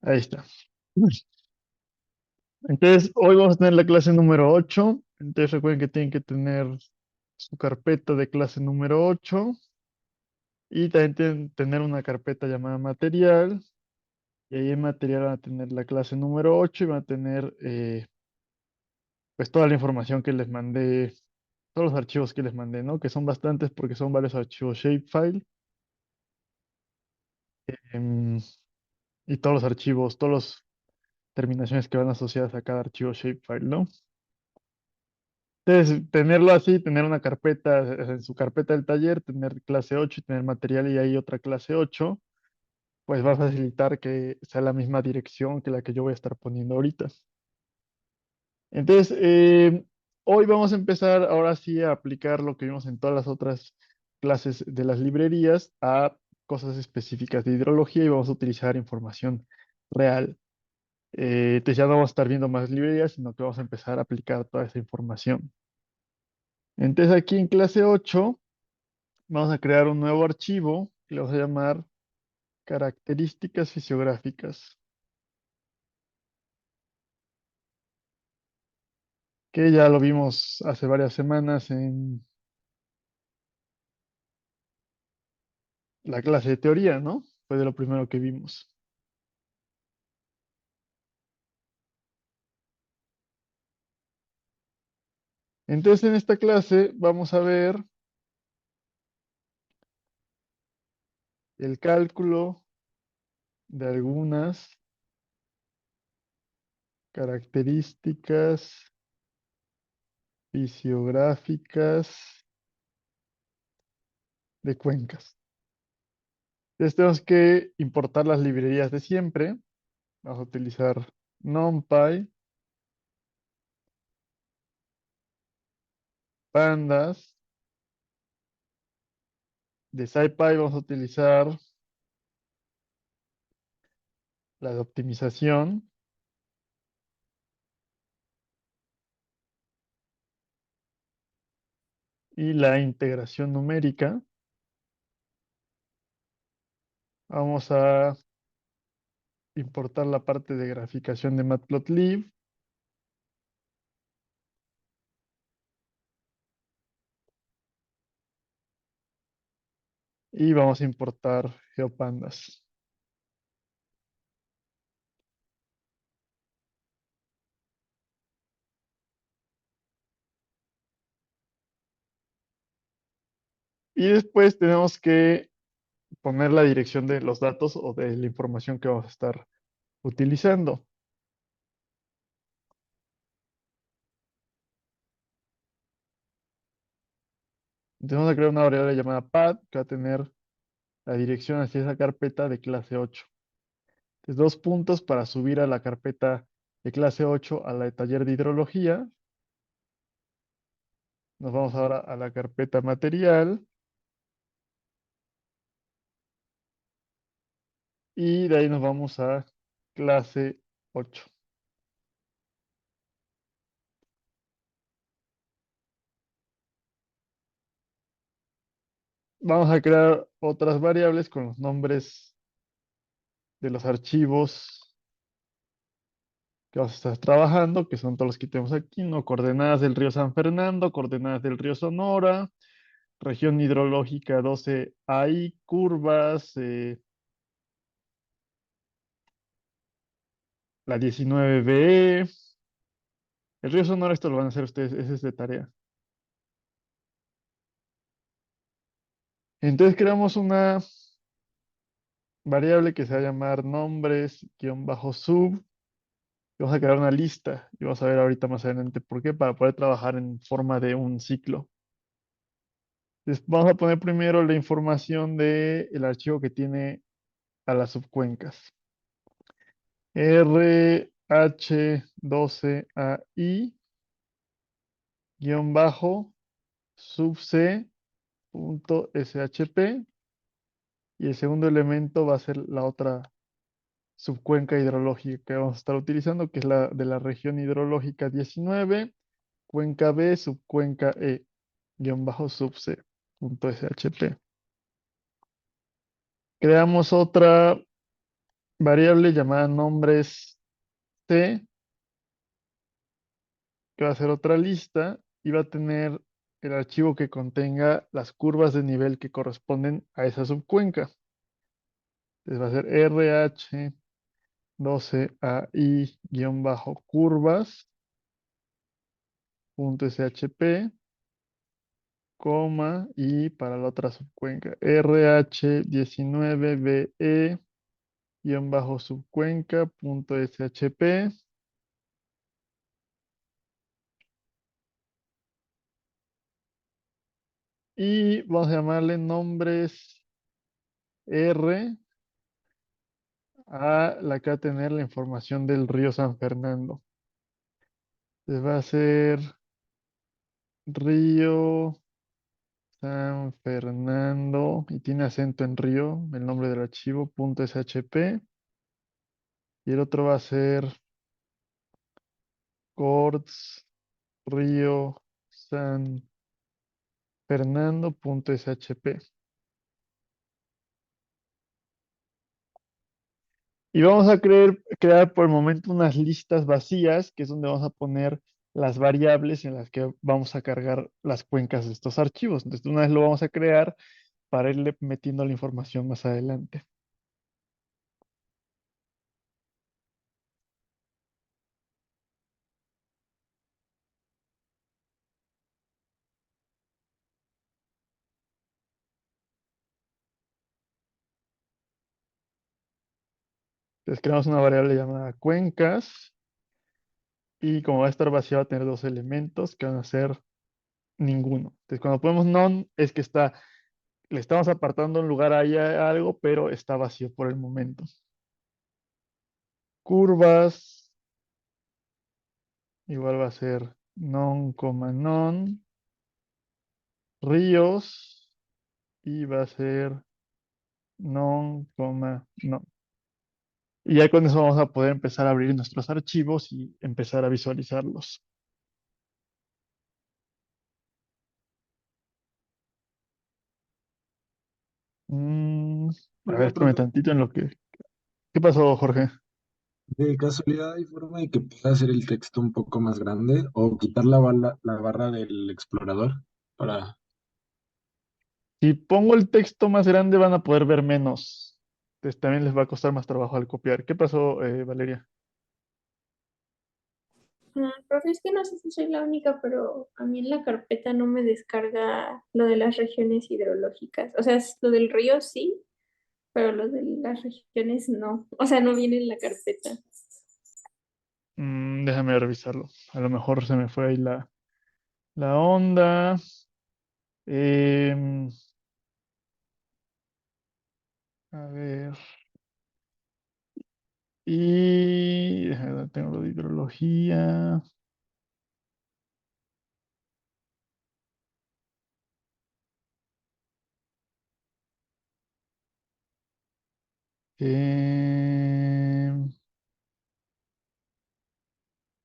Ahí está. Entonces, hoy vamos a tener la clase número 8. Entonces, recuerden que tienen que tener su carpeta de clase número 8 y también tienen que tener una carpeta llamada material. Y ahí en material van a tener la clase número 8 y van a tener pues toda la información que les mandé, todos los archivos que les mandé, ¿no? Que son bastantes porque son varios archivos shapefile em, y todos los archivos, todas las terminaciones que van asociadas a cada archivo shapefile, ¿no? Entonces, tenerlo así, tener una carpeta, en su carpeta del taller, tener clase 8 y tener material y ahí otra clase 8, pues va a facilitar que sea la misma dirección que la que yo voy a estar poniendo ahorita. Entonces, hoy vamos a empezar ahora sí a aplicar lo que vimos en todas las otras clases de las librerías a cosas específicas de hidrología y vamos a utilizar información real. Entonces ya no vamos a estar viendo más librerías, sino que vamos a empezar a aplicar toda esa información. Entonces aquí en clase 8 vamos a crear un nuevo archivo que le vamos a llamar características fisiográficas, que ya lo vimos hace varias semanas en la clase de teoría, ¿no? Fue de lo primero que vimos. Entonces en esta clase vamos a ver el cálculo de algunas características fisiográficas de cuencas. Entonces tenemos que importar las librerías de siempre. Vamos a utilizar NumPy, pandas. De SciPy vamos a utilizar la de optimización y la integración numérica. Vamos a importar la parte de graficación de Matplotlib y vamos a importar GeoPandas. Y después tenemos que poner la dirección de los datos o de la información que vamos a estar utilizando. Entonces vamos a crear una variable llamada path que va a tener la dirección hacia esa carpeta de clase 8. Entonces, dos puntos para subir a la carpeta de clase 8 a la de taller de hidrología. Nos vamos ahora a la carpeta material y de ahí nos vamos a clase 8. Vamos a crear otras variables con los nombres de los archivos que vamos a estar trabajando, que son todos los que tenemos aquí, ¿no? Coordenadas del río San Fernando, coordenadas del río Sonora, región hidrológica 12 curvas, la 19 BE. El río Sonora, esto lo van a hacer ustedes, ese es de tarea. Entonces creamos una variable que se va a llamar nombres-sub. Vamos a crear una lista y vamos a ver ahorita más adelante por qué, para poder trabajar en forma de un ciclo. Vamos a poner primero la información del archivo que tiene a las subcuencas. RH12AI guión bajo subc.shp y el segundo elemento va a ser la otra subcuenca hidrológica que vamos a estar utilizando, que es la de la región hidrológica 19, cuenca B, subcuenca E, guión bajo subc.shp. Creamos otra variable llamada nombres C, que va a ser otra lista y va a tener el archivo que contenga las curvas de nivel que corresponden a esa subcuenca. Entonces va a ser RH12AI-curvas.shp, coma, y para la otra subcuenca, RH19BE-subcuenca.shp. Y vamos a llamarle nombres R a la que va a tener la información del río San Fernando. Entonces va a ser río San Fernando y tiene acento en río, el nombre del archivo, .shp. Y el otro va a ser corts río San Fernando.shp. Y vamos a crear por el momento unas listas vacías, que es donde vamos a poner las variables en las que vamos a cargar las cuencas de estos archivos. Entonces, una vez lo vamos a crear para irle metiendo la información más adelante. Entonces, creamos una variable llamada cuencas y como va a estar vacía, va a tener dos elementos que van a ser ninguno. Entonces, cuando ponemos none, es que le estamos apartando un lugar ahí a algo, pero está vacío por el momento. Curvas, igual va a ser non, ríos, y va a ser non. Y ya con eso vamos a poder empezar a abrir nuestros archivos y empezar a visualizarlos. Mm, a ver, Oiga, espérame profe, tantito en lo que... ¿Qué pasó, Jorge? ¿de casualidad hay forma de que pueda hacer el texto un poco más grande o quitar la barra del explorador para... Si pongo el texto más grande van a poder ver menos. Entonces también les va a costar más trabajo al copiar. ¿Qué pasó, Valeria? Profe, es que no sé si soy la única, pero a mí en la carpeta no me descarga lo de las regiones hidrológicas. O sea, lo del río sí, pero lo de las regiones no. O sea, no viene en la carpeta. Déjame revisarlo. A lo mejor se me fue ahí la onda. Em, a ver. Y déjame ver, tengo lo de hidrología. Em,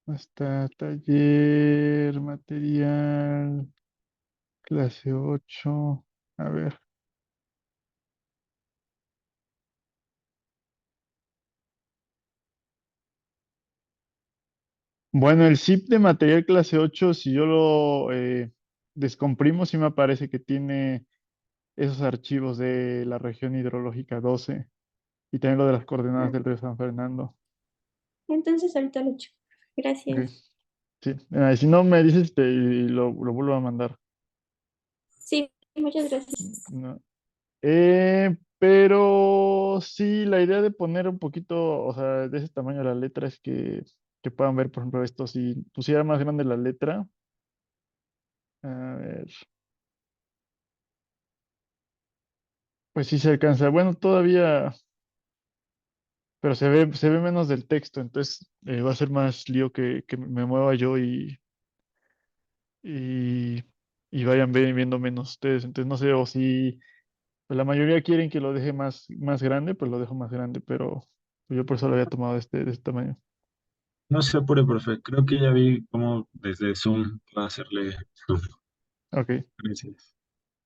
Hasta taller, material, clase 8. A ver. Bueno, el zip de material clase 8, si yo lo descomprimo, sí me aparece que tiene esos archivos de la región hidrológica 12 y también lo de las coordenadas Ah, del río San Fernando. entonces ahorita lo checo. Ok, Gracias. sí. Si no me dices y lo vuelvo a mandar. Sí, muchas gracias. No. Pero sí, la idea de poner un poquito, o sea, de ese tamaño la letra es que puedan ver, por ejemplo, esto. Si pusiera más grande la letra, a ver, pues sí se alcanza. Bueno, todavía, pero se ve menos del texto, entonces va a ser más lío que me mueva yo y, y vayan viendo menos ustedes. Entonces no sé, o si pues, la mayoría quieren que lo deje más grande, pues lo dejo más grande, pero yo por eso lo había tomado de este tamaño. No se apure, profe, creo que ya vi cómo desde Zoom puedo hacerle zoom. Ok. Gracias.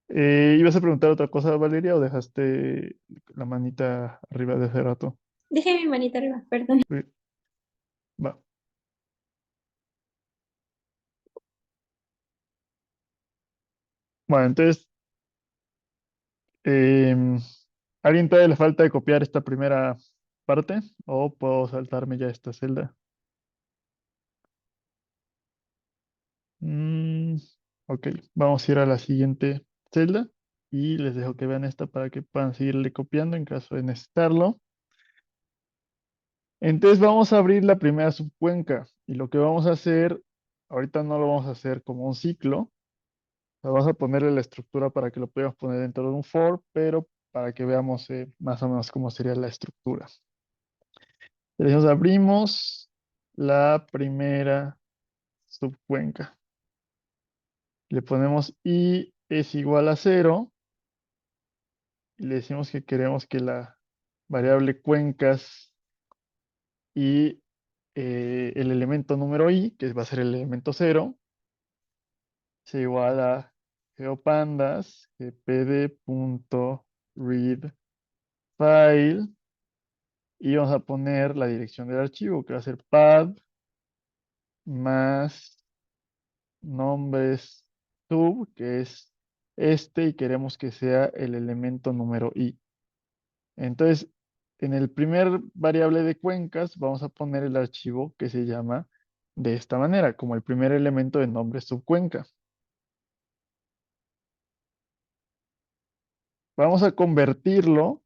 ¿Ibas a preguntar otra cosa, Valeria, o dejaste la manita arriba de hace rato? Dejé mi manita arriba, perdón. Uy, va. Bueno, entonces, em, ¿alguien todavía le falta de copiar esta primera parte? ¿O puedo saltarme ya esta celda? Mm, ok, vamos a ir a la siguiente celda y les dejo que vean esta para que puedan seguirle copiando en caso de necesitarlo. Entonces vamos a abrir la primera subcuenca y lo que vamos a hacer, ahorita no lo vamos a hacer como un ciclo, vamos a ponerle la estructura para que lo podamos poner dentro de un for, pero para que veamos más o menos cómo sería la estructura. Entonces abrimos la primera subcuenca. Le ponemos i es igual a 0 y le decimos que queremos que la variable cuencas y el elemento número i, que va a ser el elemento 0, sea igual a geopandas, gpd.readFile, y vamos a poner la dirección del archivo, que va a ser pad más nombres sub, que es este, y queremos que sea el elemento número i. Entonces, en el primer variable de cuencas vamos a poner el archivo que se llama de esta manera, como el primer elemento de nombre subcuenca. Vamos a convertirlo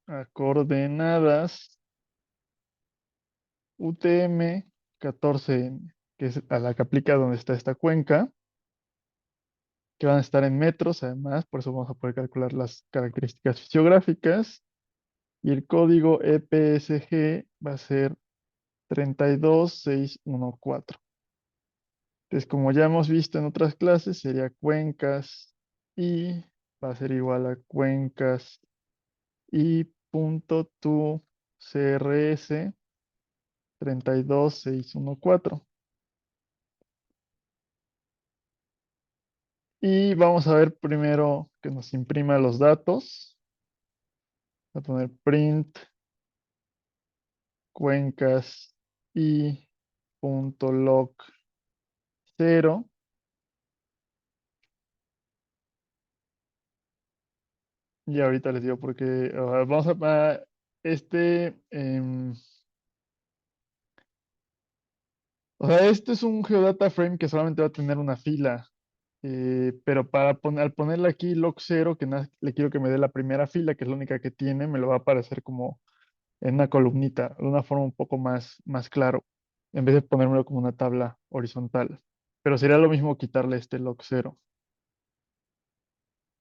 a coordenadas UTM-14N, que es a la que aplica donde está esta cuenca, que van a estar en metros además, por eso vamos a poder calcular las características fisiográficas. Y el código EPSG va a ser 32614. Entonces, como ya hemos visto en otras clases, sería cuencas y va a ser igual a cuencas y punto tu CRS 32614. Y vamos a ver primero que nos imprima los datos. Voy a poner print cuencas y punto log 0. Y ahorita les digo porque vamos a este, o sea, este es un Geodata Frame que solamente va a tener una fila. Pero al ponerle aquí log 0, que le quiero que me dé la primera fila, que es la única que tiene, me lo va a aparecer como en una columnita, de una forma un poco más claro, en vez de ponérmelo como una tabla horizontal. Pero sería lo mismo quitarle este log 0.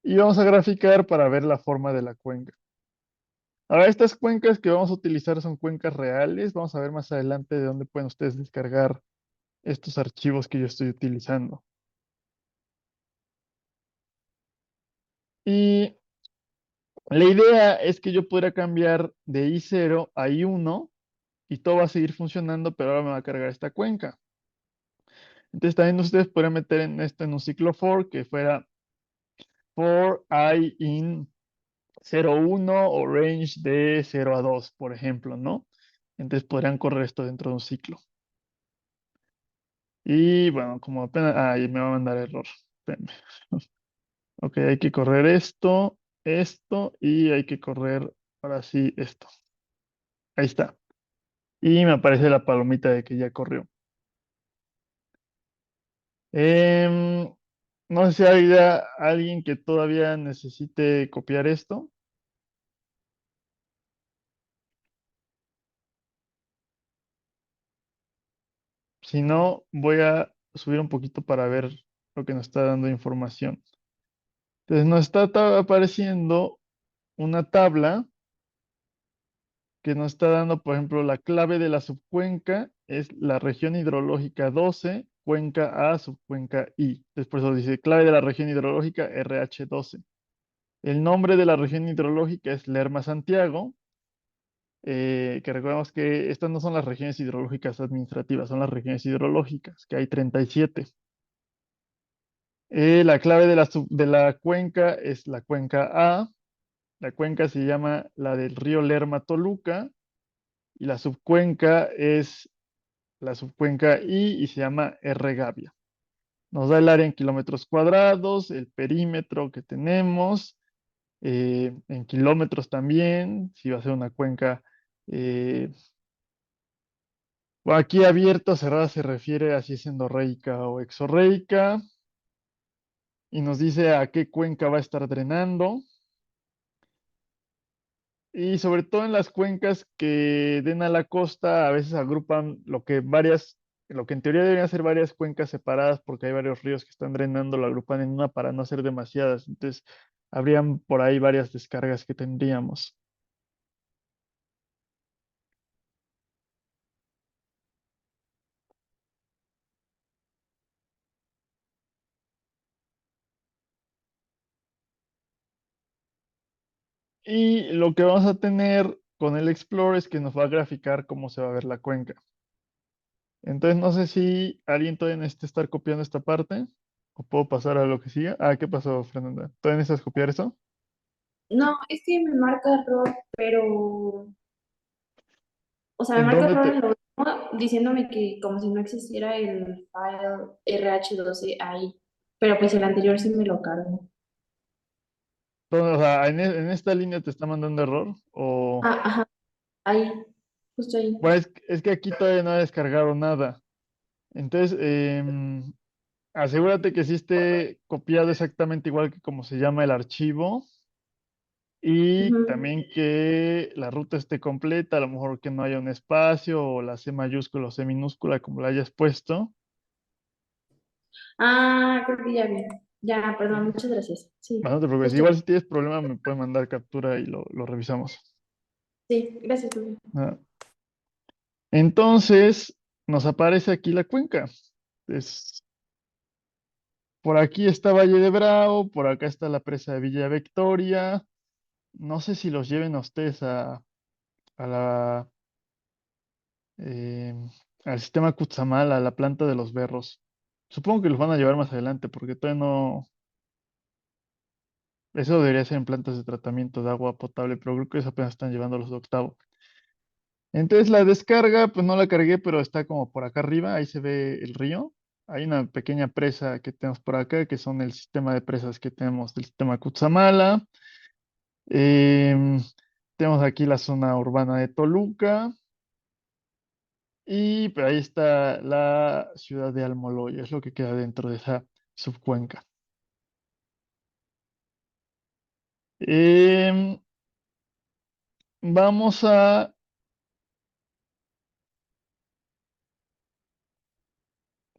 Y vamos a graficar para ver la forma de la cuenca. Ahora, estas cuencas que vamos a utilizar son cuencas reales. Vamos a ver más adelante de dónde pueden ustedes descargar estos archivos que yo estoy utilizando. Y la idea es que yo pudiera cambiar de I0 a I1 y todo va a seguir funcionando, pero ahora me va a cargar esta cuenca. Entonces también ustedes podrían meter en esto en un ciclo for que fuera for I in 0,1 o range de 0 a 2, por ejemplo, ¿no? Entonces podrían correr esto dentro de un ciclo. Y bueno, como apenas... ahí me va a mandar error. Espérenme. Ok, hay que correr esto y hay que correr ahora sí esto. Ahí está. Y me aparece la palomita de que ya corrió. Em, no sé si hay alguien que todavía necesite copiar esto. Si no, voy a subir un poquito para ver lo que nos está dando información. Entonces nos está apareciendo una tabla que nos está dando, por ejemplo, la clave de la subcuenca es la región hidrológica 12, cuenca A, subcuenca I. Después eso dice clave de la región hidrológica RH12. El nombre de la región hidrológica es Lerma Santiago, que recordemos que estas no son las regiones hidrológicas administrativas, son las regiones hidrológicas, que hay 37. La clave de la cuenca es la cuenca A. La cuenca se llama la del río Lerma-Toluca y la subcuenca es la subcuenca I y se llama R Gavia. Nos da el área en kilómetros cuadrados, el perímetro que tenemos, en kilómetros también, si va a ser una cuenca. eh, bueno, aquí abierta o cerrada se refiere a si es endorreica o exorreica y nos dice a qué cuenca va a estar drenando. Y sobre todo en las cuencas que den a la costa, a veces agrupan lo que en teoría deberían ser varias cuencas separadas porque hay varios ríos que están drenando, lo agrupan en una para no hacer demasiadas. Entonces, habrían por ahí varias descargas que tendríamos. Y lo que vamos a tener con el Explorer es que nos va a graficar cómo se va a ver la cuenca. Entonces, no sé si alguien todavía necesita estar copiando esta parte o puedo pasar a lo que siga. Ah, ¿qué pasó, Fernanda? ¿Todavía necesitas copiar eso? No, es que me marca error, pero, o sea, me ¿En marca dónde error te, en lo último, diciéndome que como si no existiera el file RH12 ahí, pero pues el anterior sí me lo cargo. O sea, en esta línea te está mandando error o... Ah, ajá, ahí, justo ahí. Bueno, es que aquí todavía no ha descargado nada. Entonces, asegúrate que sí esté copiado exactamente igual que como se llama el archivo y Ujú. también que la ruta esté completa, a lo mejor que no haya un espacio o la C mayúscula o C minúscula como la hayas puesto. Ah, creo que ya vi. Ya, perdón, Ujú. muchas gracias. Sí, Bueno, no te preocupes, justo. igual si tienes problema me puedes mandar captura y lo revisamos. Sí, gracias, Rubén. Ah, entonces, nos aparece aquí la cuenca. Es Por aquí está Valle de Bravo, por acá está la presa de Villa Victoria. No sé si los lleven a ustedes a la, eh, al sistema Cutzamala, a la planta de los berros. Supongo que los van a llevar más adelante, porque todavía no. Eso debería ser en plantas de tratamiento de agua potable, pero creo que eso apenas están llevando los de octavo. Entonces la descarga, pues no la cargué, pero está como por acá arriba, ahí se ve el río. Hay una pequeña presa que tenemos por acá, que son el sistema de presas que tenemos del sistema Cutzamala. Em, Tenemos aquí la zona urbana de Toluca y pues, ahí está la ciudad de Almoloya, es lo que queda dentro de esa subcuenca. Em, Vamos a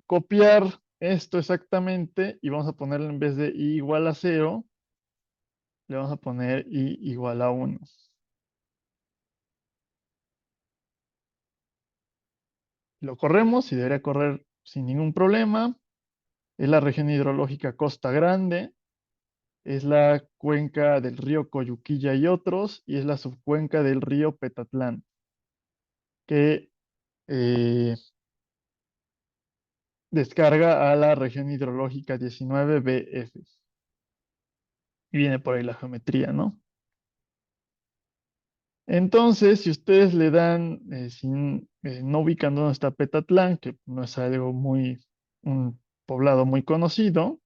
copiar esto exactamente y vamos a ponerle en vez de i igual a 0, le vamos a poner i igual a 1. Lo corremos y debería correr sin ningún problema. Es la región hidrológica Costa Grande. Es la cuenca del río Coyuquilla y otros, y es la subcuenca del río Petatlán, que descarga a la región hidrológica 19BF. Y viene por ahí la geometría, ¿no? Entonces, si ustedes le dan, no ubican dónde está Petatlán, que no es algo un poblado muy conocido,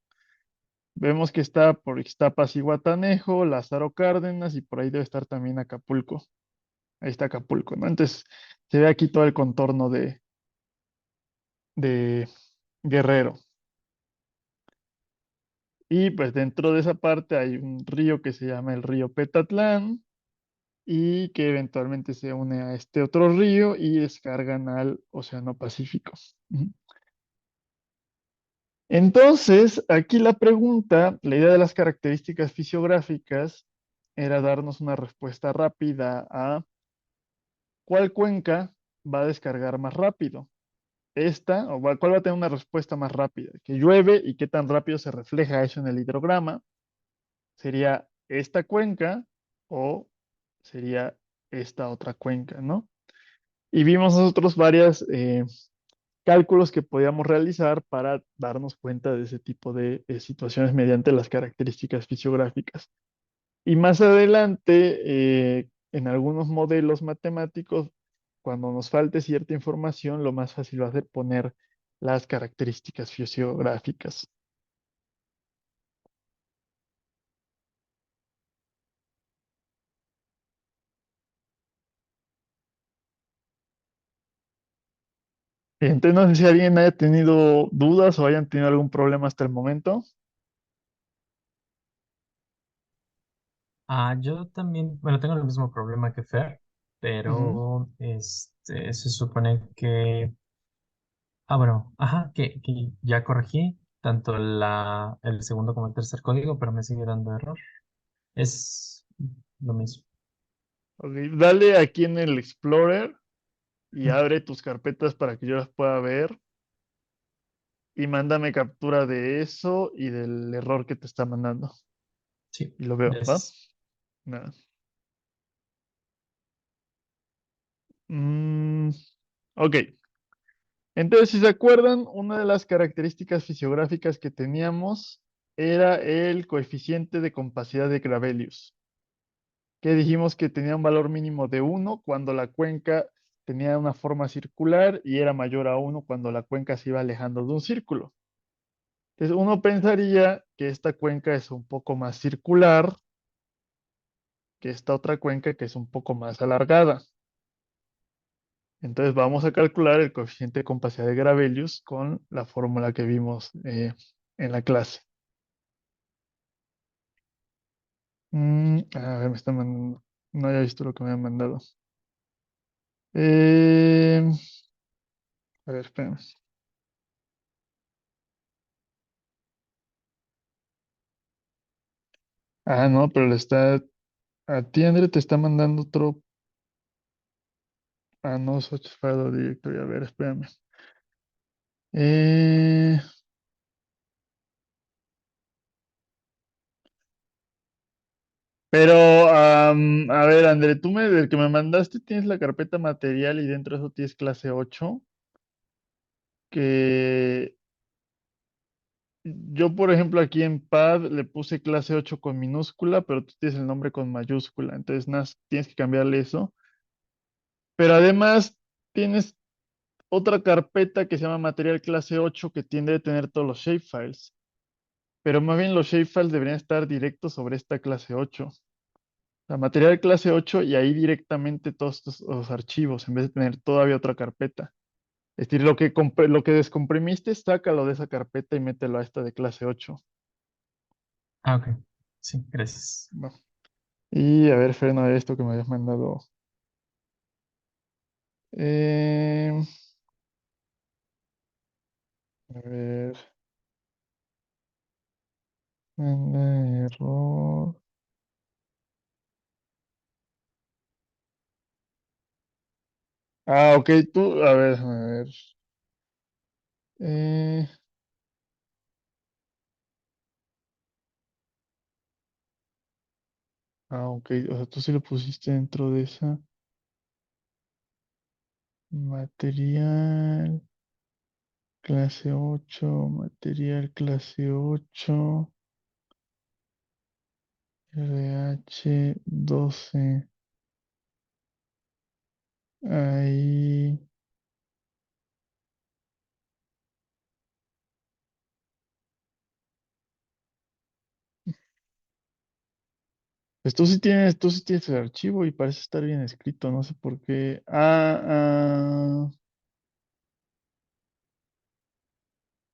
vemos que está por Ixtapas y Guatanejo, Lázaro Cárdenas, y por ahí debe estar también Acapulco. Ahí está Acapulco, ¿no? Entonces se ve aquí todo el contorno de Guerrero. Y pues dentro de esa parte hay un río que se llama el río Petatlán y que eventualmente se une a este otro río y descargan al Océano Pacífico. Ujú. Entonces, aquí la pregunta, la idea de las características fisiográficas era darnos una respuesta rápida a cuál cuenca va a descargar más rápido. Esta, cuál va a tener una respuesta más rápida, que llueve y qué tan rápido se refleja eso en el hidrograma, sería esta cuenca o sería esta otra cuenca, ¿no? Y vimos nosotros varias cálculos que podíamos realizar para darnos cuenta de ese tipo de situaciones mediante las características fisiográficas. Y más adelante, en algunos modelos matemáticos, cuando nos falte cierta información, lo más fácil va a ser poner las características fisiográficas. Entonces, no sé si alguien haya tenido dudas o hayan tenido algún problema hasta el momento. Yo también, bueno, tengo el mismo problema que Fer, Ujú. pero se supone que, bueno, ajá, que ya corregí tanto el segundo como el tercer código, pero me sigue dando error. Es lo mismo. Ok, dale aquí en el Explorer y abre tus carpetas para que yo las pueda ver y mándame captura de eso y del error que te está mandando. Sí, Y lo veo, ¿va? gracias. Nada. Mm, ok. Entonces, si se acuerdan, una de las características fisiográficas que teníamos era el coeficiente de compacidad de Gravelius, que dijimos que tenía un valor mínimo de 1 cuando la cuenca tenía una forma circular y era mayor a 1 cuando la cuenca se iba alejando de un círculo. Entonces, uno pensaría que esta cuenca es un poco más circular que esta otra cuenca que es un poco más alargada. Entonces vamos a calcular el coeficiente de compacidad de Gravelius con la fórmula que vimos en la clase. A ver, me está mandando. No había visto lo que me han mandado. Eh, a ver, espérame. No, pero le está. A ti, André, te está mandando otro. No, Source File Directory. A ver, espérame. Eh, pero, a ver, André, del que me mandaste tienes la carpeta material y dentro de eso tienes clase 8 que yo, por ejemplo, aquí en Pad le puse clase 8 con minúscula, pero tú tienes el nombre con mayúscula, entonces nada, tienes que cambiarle eso. Pero además tienes otra carpeta que se llama material clase 8 que tiende a tener todos los shapefiles, pero más bien los shapefiles deberían estar directos sobre esta clase 8. La material clase 8 y ahí directamente todos los archivos, en vez de tener todavía otra carpeta. Es decir, lo que descomprimiste, sácalo de esa carpeta y mételo a esta de clase 8. Ok, sí, gracias. Va. Y a ver, Fer, no, esto que me habías mandado. Eh, a ver, error. Ok, tú, a ver, déjame ver. Eh, ok, o sea, tú sí lo pusiste dentro de esa material clase 8, material clase 8, RH 12. Ahí. Pues tú sí tienes el archivo y parece estar bien escrito, no sé por qué.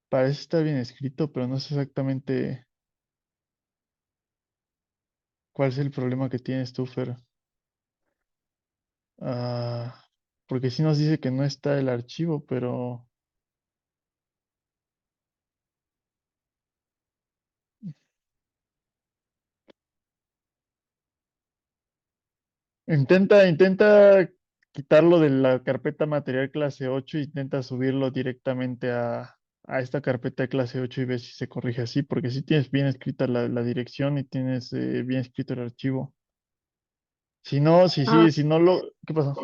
Parece estar bien escrito, pero no sé exactamente cuál es el problema que tienes tú, Fer. Ah, porque sí nos dice que no está el archivo, pero intenta quitarlo de la carpeta material clase 8 e intenta subirlo directamente a esta carpeta de clase 8 y ve si se corrige así, porque sí tienes bien escrita la dirección y tienes bien escrito el archivo. Si no, Ah, si no lo, ¿qué pasó?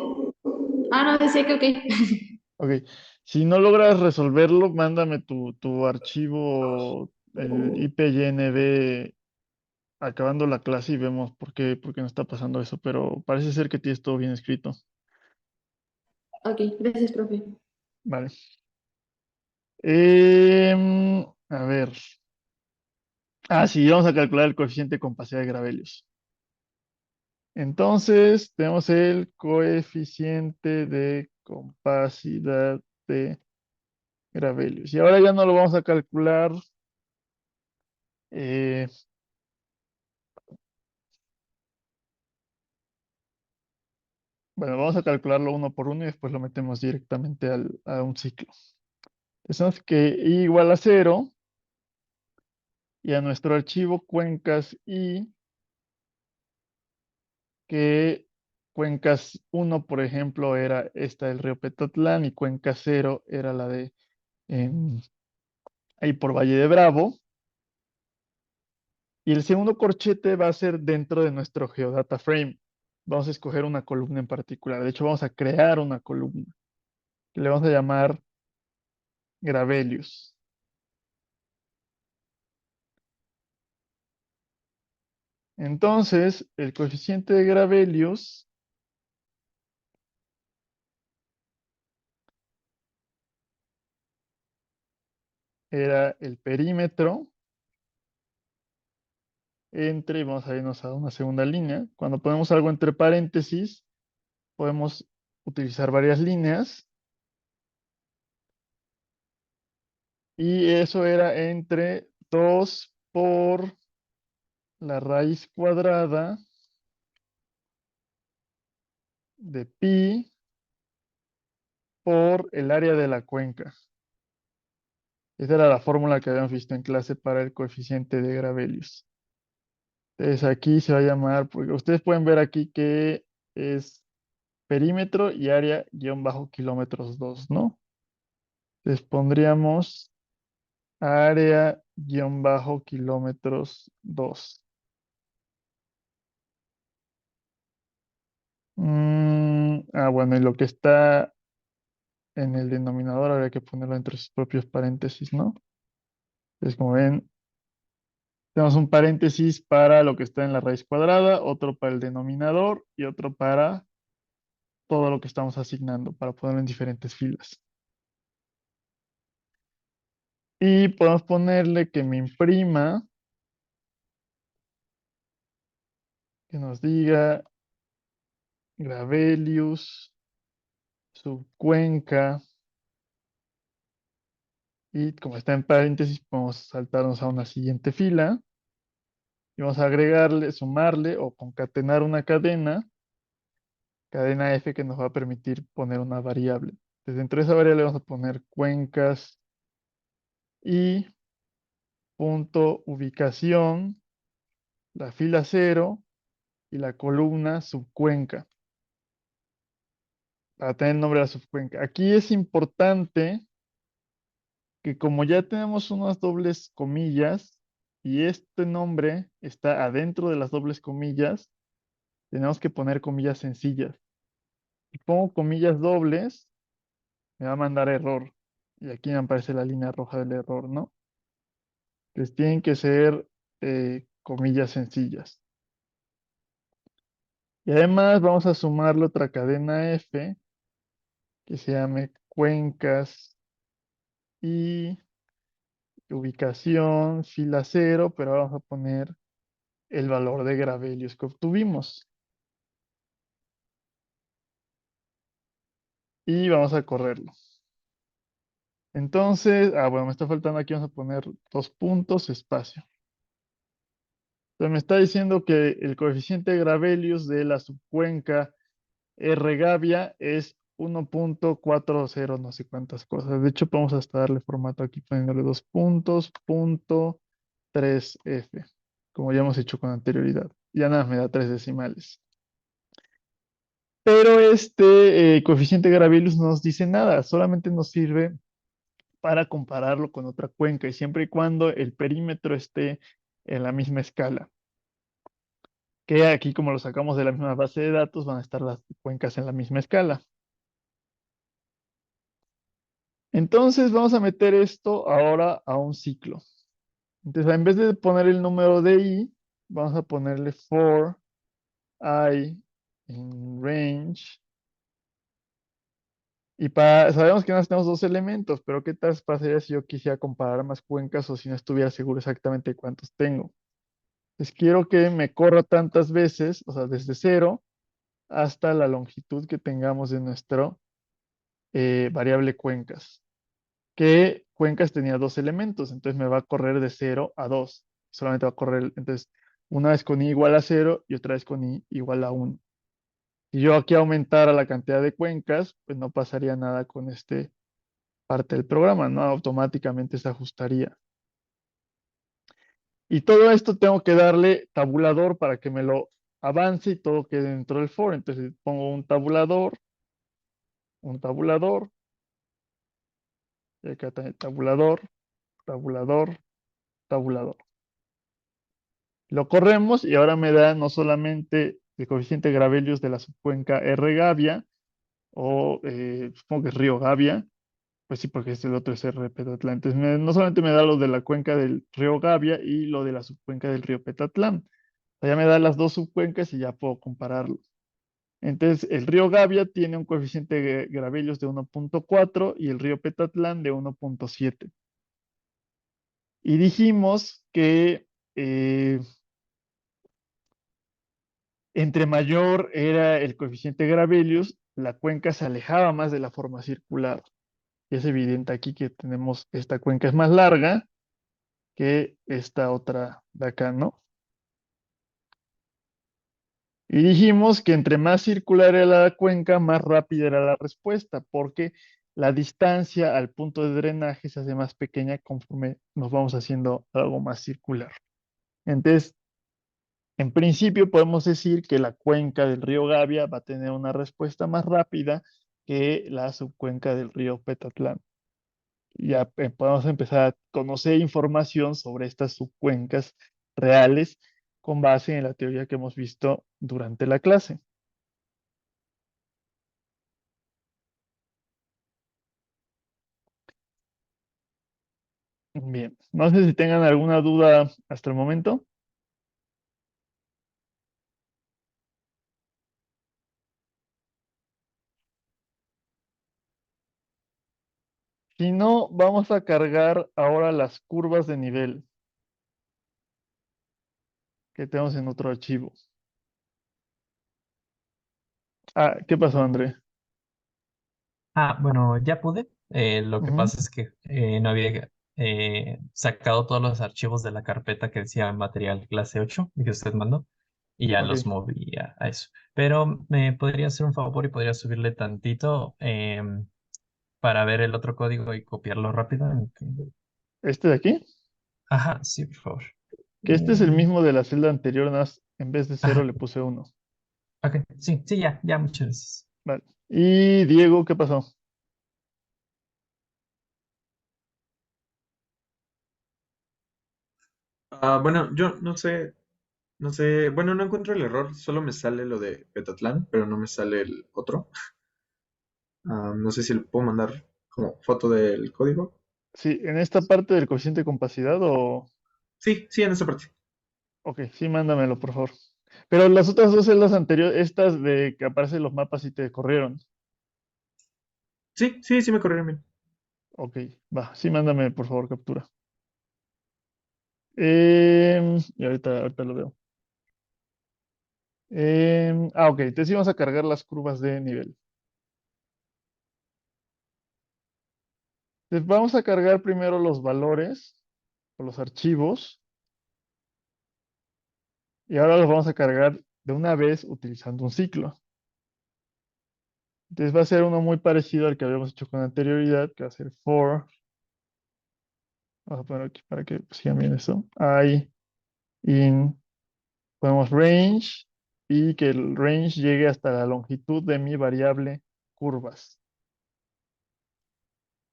no, decía que ok. Ok, si no logras resolverlo, mándame tu archivo, el IPYNB, acabando la clase y vemos por qué no está pasando eso, pero parece ser que tienes todo bien escrito. Ok, gracias, profe. Vale. A ver. Ah, sí, vamos a calcular el coeficiente de compacidad de Gravelius. Entonces, tenemos el coeficiente de compacidad de Gravelius. Y ahora ya no lo vamos a calcular. eh, bueno, vamos a calcularlo uno por uno y después lo metemos directamente a un ciclo. Entonces, que I igual a 0 y a nuestro archivo cuencas I, que cuencas uno, por ejemplo, era esta del río Petotlán y cuenca 0 era la de em, ahí por Valle de Bravo. Y el segundo corchete va a ser dentro de nuestro Geodata Frame. Vamos a escoger una columna en particular. De hecho, vamos a crear una columna que le vamos a llamar Gravelius. Entonces, el coeficiente de Gravelius era el perímetro entre, vamos a irnos a una segunda línea. Cuando ponemos algo entre paréntesis, podemos utilizar varias líneas. Y eso era entre 2 por la raíz cuadrada de pi por el área de la cuenca. Esa era la fórmula que habíamos visto en clase para el coeficiente de Gravelius. Entonces aquí se va a llamar, porque ustedes pueden ver aquí que es perímetro y área guión bajo kilómetros 2, ¿no? Les pondríamos área guión bajo kilómetros 2. Bueno, y lo que está en el denominador habría que ponerlo entre sus propios paréntesis, ¿no? Entonces, como ven, tenemos un paréntesis para lo que está en la raíz cuadrada, otro para el denominador y otro para todo lo que estamos asignando, para ponerlo en diferentes filas. Y podemos ponerle que me imprima, que nos diga Gravelius, subcuenca, y como está en paréntesis, podemos saltarnos a una siguiente fila y vamos a agregarle, sumarle o concatenar una cadena F que nos va a permitir poner una variable. Entonces, dentro de esa variable vamos a poner cuencas y punto ubicación, la fila 0 y la columna subcuenca, para tener el nombre de la subcuenca. Aquí es importante que como ya tenemos unas dobles comillas y este nombre está adentro de las dobles comillas, tenemos que poner comillas sencillas. Si pongo comillas dobles, me va a mandar error. Y aquí me aparece la línea roja del error, ¿no? Entonces tienen que ser comillas sencillas. Y además vamos a sumarle otra cadena F que se llame cuencas y ubicación, fila 0, pero ahora vamos a poner el valor de Gravelius que obtuvimos. Y vamos a correrlo. Entonces, bueno, me está faltando aquí, vamos a poner 2 puntos, espacio. Entonces me está diciendo que el coeficiente de Gravelius de la subcuenca R Gavia es 1.40 no sé cuántas cosas. De hecho, podemos hasta darle formato aquí poniéndole 2 puntos, punto 3F, como ya hemos hecho con anterioridad. Ya nada, me da 3 decimales. Pero este coeficiente Gravelius no nos dice nada, solamente nos sirve para compararlo con otra cuenca y siempre y cuando el perímetro esté en la misma escala. Que aquí, como lo sacamos de la misma base de datos, van a estar las cuencas en la misma escala. Entonces vamos a meter esto ahora a un ciclo. Entonces, en vez de poner el número de i, vamos a ponerle for I in range. Y sabemos que tenemos dos elementos, pero ¿qué tal pasaría si yo quisiera comparar más cuencas o si no estuviera seguro exactamente cuántos tengo? Pues quiero que me corra tantas veces, o sea, desde cero hasta la longitud que tengamos de nuestro variable cuencas. Que cuencas tenía dos elementos, entonces me va a correr de cero a 2. Solamente va a correr, entonces, una vez con i igual a cero y otra vez con i igual a 1. Si yo aquí aumentara la cantidad de cuencas, pues no pasaría nada con este parte del programa, ¿no? Automáticamente se ajustaría. Y todo esto tengo que darle tabulador para que me lo avance y todo quede dentro del for. Entonces pongo un tabulador, y acá también tabulador, tabulador, tabulador. Lo corremos y ahora me da no solamente el coeficiente Gravelius de la subcuenca R Gavia, o supongo que es Río Gavia, pues sí, porque el otro es R Petatlán. Entonces, no solamente me da lo de la cuenca del río Gavia y lo de la subcuenca del río Petatlán. O sea, ya me da las dos subcuencas y ya puedo compararlo. Entonces, el río Gavia tiene un coeficiente de Gravelius de 1.4 y el río Petatlán de 1.7. Y dijimos que entre mayor era el coeficiente Gravelius, la cuenca se alejaba más de la forma circular. Y es evidente aquí que tenemos esta cuenca es más larga que esta otra de acá, ¿no? Y dijimos que entre más circular era la cuenca, más rápida era la respuesta, porque la distancia al punto de drenaje se hace más pequeña conforme nos vamos haciendo algo más circular. Entonces, en principio podemos decir que la cuenca del río Gavia va a tener una respuesta más rápida que la subcuenca del río Petatlán. Ya podemos empezar a conocer información sobre estas subcuencas reales con base en la teoría que hemos visto durante la clase. Bien, no sé si tengan alguna duda hasta el momento. Si no, vamos a cargar ahora las curvas de nivel que tenemos en otro archivo. Ah, ¿qué pasó, André? Bueno, ya pude. Lo que Ujú, pasa es que no había sacado todos los archivos de la carpeta que decía material clase 8 y que usted mandó y ya los ok. moví a eso. Pero me podría hacer un favor y podría subirle tantito para ver el otro código y copiarlo rápido. Este de aquí, Ajá, sí, por favor. que este es el Eh, mismo de la celda anterior, nada más en vez de cero ajá, le puse uno. ok, sí, sí, ya, muchas gracias. Vale. Y Diego, ¿qué pasó? Bueno, yo no sé, bueno, no encuentro el error, solo me sale lo de Petatlán, pero no me sale el otro. No sé si le puedo mandar como foto del código. Sí, en esta parte del coeficiente de compacidad o... Sí, sí, en esa parte. Ok, sí, mándamelo, por favor. Pero las otras dos celdas anteriores, estas de que aparecen los mapas y te corrieron. Sí, sí, sí me corrieron bien. Ok, va, sí, mándame, por favor, captura. Y ahorita lo veo. Ok, entonces sí vamos a cargar las curvas de nivel. Entonces vamos a cargar primero los valores o los archivos y ahora los vamos a cargar de una vez utilizando un ciclo. Entonces va a ser uno muy parecido al que habíamos hecho con anterioridad, que va a ser for. Vamos a poner aquí para que sigan bien eso. I in, ponemos range y que el range llegue hasta la longitud de mi variable curvas.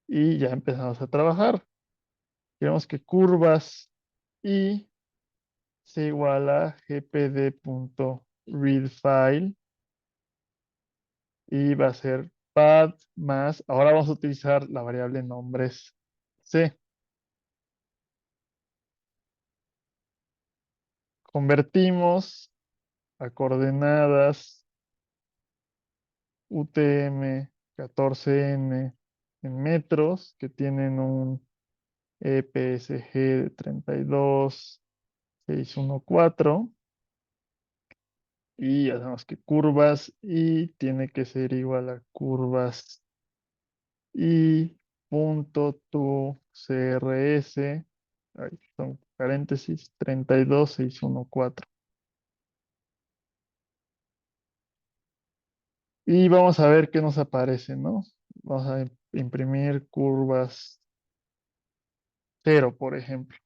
Y ya empezamos a trabajar. Queremos que curvas y se iguala a gpd.readFile y va a ser pad más, ahora vamos a utilizar la variable nombres C. Convertimos a coordenadas UTM 14N en metros, que tienen un EPSG de 32,614. Y ya sabemos que curvas y tiene que ser igual a curvas y punto tu CRS, ahí son paréntesis, 32,614. Y vamos a ver qué nos aparece, ¿no? Vamos a imprimir curvas 0, por ejemplo.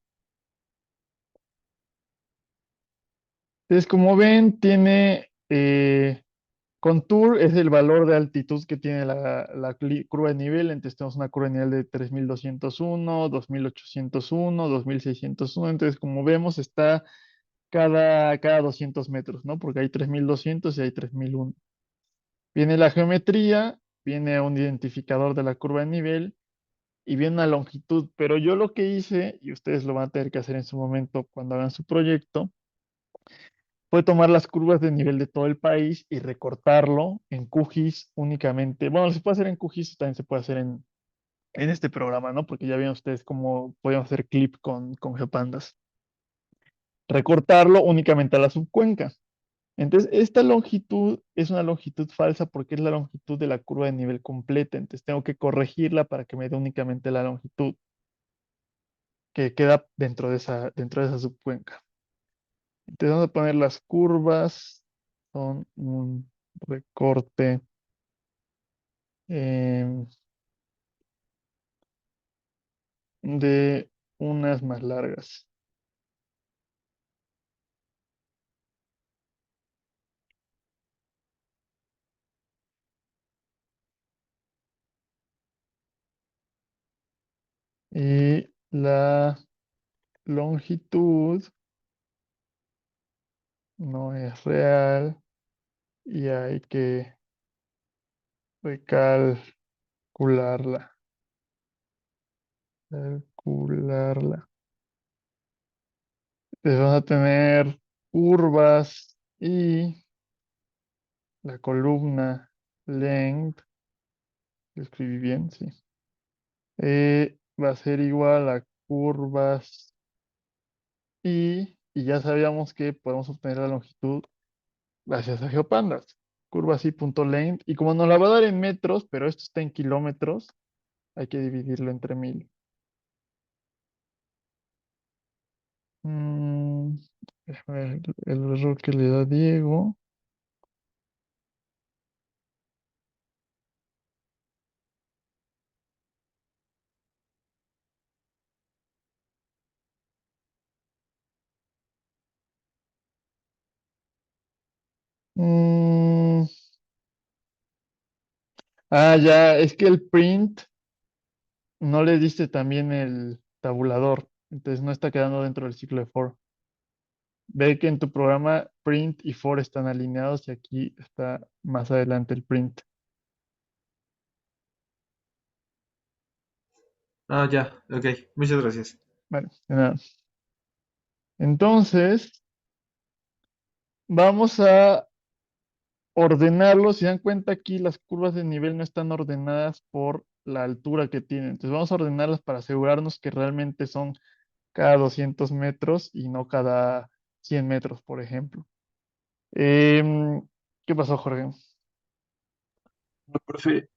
Entonces, como ven, tiene contour, es el valor de altitud que tiene la curva de nivel. Entonces, tenemos una curva de nivel de 3201, 2801, 2601. Entonces, como vemos, está cada 200 metros, ¿no? Porque hay 3200 y hay 3001. Viene la geometría, viene un identificador de la curva de nivel y viene una longitud. Pero yo lo que hice, y ustedes lo van a tener que hacer en su momento cuando hagan su proyecto, fue tomar las curvas de nivel de todo el país y recortarlo en QGIS únicamente. Bueno, se puede hacer en QGIS, también se puede hacer en este programa, ¿no? Porque ya vieron ustedes cómo podemos hacer clip con GeoPandas. Recortarlo únicamente a la subcuenca. Entonces, esta longitud es una longitud falsa porque es la longitud de la curva de nivel completa. Entonces, tengo que corregirla para que me dé únicamente la longitud que queda dentro de esa subcuenca. Entonces, vamos a poner las curvas. Son un recorte de unas más largas. Y la longitud no es real y hay que recalcularla. Calcularla. Entonces vamos a tener curvas y la columna length, lo escribí bien, sí. Va a ser igual a curvas y ya sabíamos que podemos obtener la longitud gracias a GeoPandas. Curvas y punto length. Y como nos la va a dar en metros, pero esto está en kilómetros, hay que dividirlo entre 1000. Mm, déjame ver el error que le da Diego. Mm, ya, es que el print no le diste también el tabulador, entonces no está quedando dentro del ciclo de for. Ve que en tu programa print y for están alineados y aquí está más adelante el print. Ah, ya, ok. Muchas gracias. Vale, de nada. Entonces, vamos a ordenarlo. Si dan cuenta aquí, las curvas de nivel no están ordenadas por la altura que tienen. Entonces, vamos a ordenarlas para asegurarnos que realmente son cada 200 metros y no cada 100 metros, por ejemplo. Em, ¿Qué pasó, Jorge? No, profe,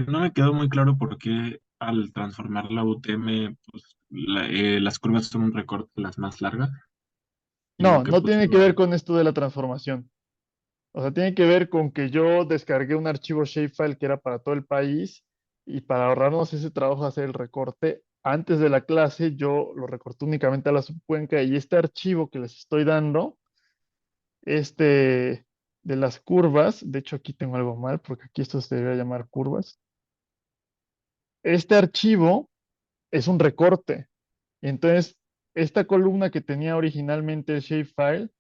no me quedó muy claro por qué al transformar la UTM, pues las curvas son un recorte las más largas, sino No, que no pues tiene que ver con esto de la transformación. O sea, tiene que ver con que yo descargué un archivo shapefile que era para todo el país y para ahorrarnos ese trabajo de hacer el recorte, antes de la clase yo lo recorté únicamente a la subcuenca y este archivo que les estoy dando, este de las curvas, de hecho aquí tengo algo mal porque aquí esto se debería llamar curvas. Este archivo es un recorte. Y entonces, esta columna que tenía originalmente el shapefile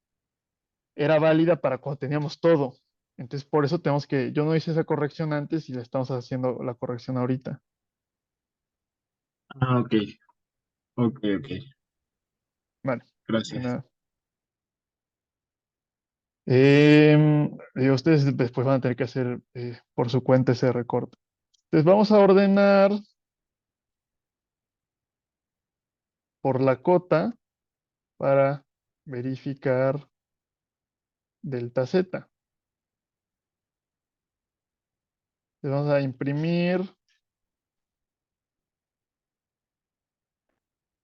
era válida para cuando teníamos todo. Entonces, por eso tenemos que, yo no hice esa corrección antes y le estamos haciendo la corrección ahorita. Ah, ok, ok. Vale, de Gracias. nada. Y ustedes después van a tener que hacer por su cuenta ese recorte. Entonces, vamos a ordenar por la cota para verificar delta Z. Entonces, vamos a imprimir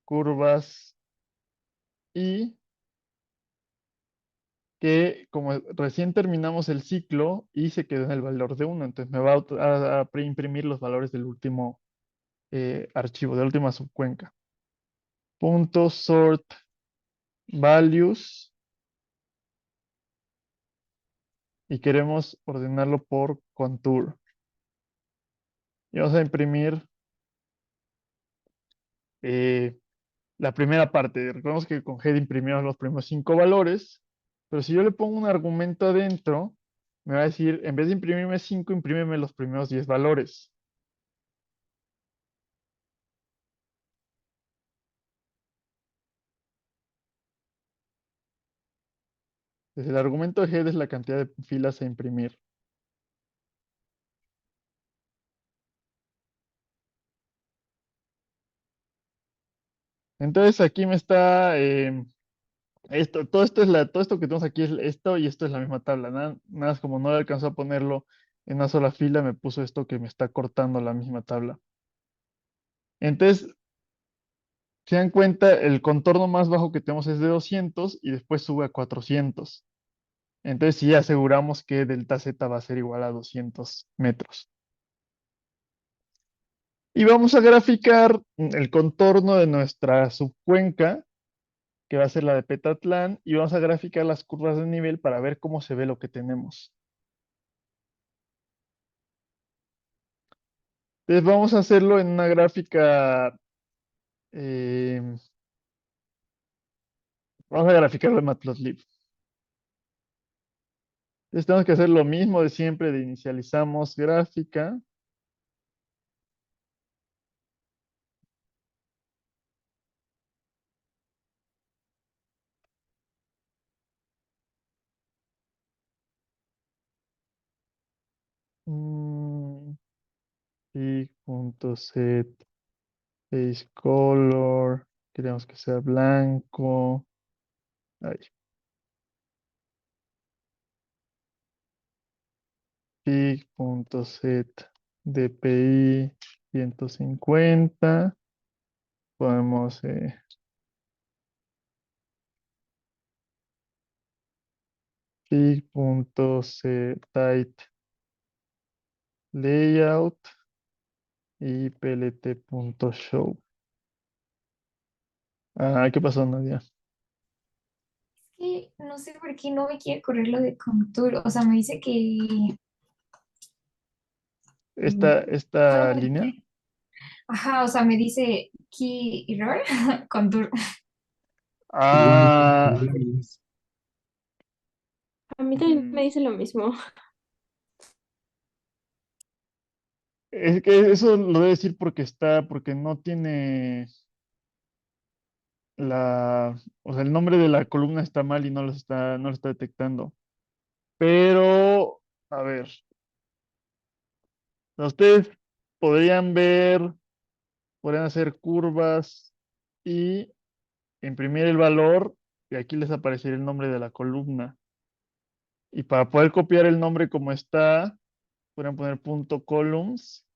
curvas y que como recién terminamos el ciclo y se quedó en el valor de 1, entonces me va a preimprimir los valores del último archivo, de la última subcuenca. Punto sort values y queremos ordenarlo por contour. Y vamos a imprimir eh, la primera parte. Recordemos que con head imprimimos los primeros 5 valores, pero si yo le pongo un argumento adentro, me va a decir, en vez de imprimirme 5, imprímeme los primeros 10 valores. Entonces, el argumento de head es la cantidad de filas a imprimir. Entonces aquí me está, todo esto que tenemos aquí es esto y esto es la misma tabla. Nada más como no le alcanzó a ponerlo en una sola fila, me puso esto que me está cortando la misma tabla. Entonces, se dan cuenta, el contorno más bajo que tenemos es de 200 y después sube a 400. Entonces sí aseguramos que delta Z va a ser igual a 200 metros. Y vamos a graficar el contorno de nuestra subcuenca, que va a ser la de Petatlán, y vamos a graficar las curvas de nivel para ver cómo se ve lo que tenemos. Entonces vamos a hacerlo en una gráfica, eh, vamos a graficarlo en Matplotlib. Entonces tenemos que hacer lo mismo de siempre, de inicializamos gráfica. Mm, Pic.set face color, queremos que sea blanco. Ahí. Pic.set DPI 150. Podemos pic.set layout y plt.show. Ah, ¿qué pasó, Nadia? Que no sé por qué no me quiere correr lo de Contour. O sea, me dice que. Esta, Solo esta me línea. dice. Ajá, o sea, me dice key error, Contour. Ah, A mí también mm, me dice lo mismo. es que eso lo debe decir porque no tiene o sea, el nombre de la columna está mal y no lo está detectando. Pero, a ver, ustedes podrían ver, podrían hacer curvas y imprimir el valor y aquí les aparecería el nombre de la columna. Y para poder copiar el nombre como está, podrían poner punto columns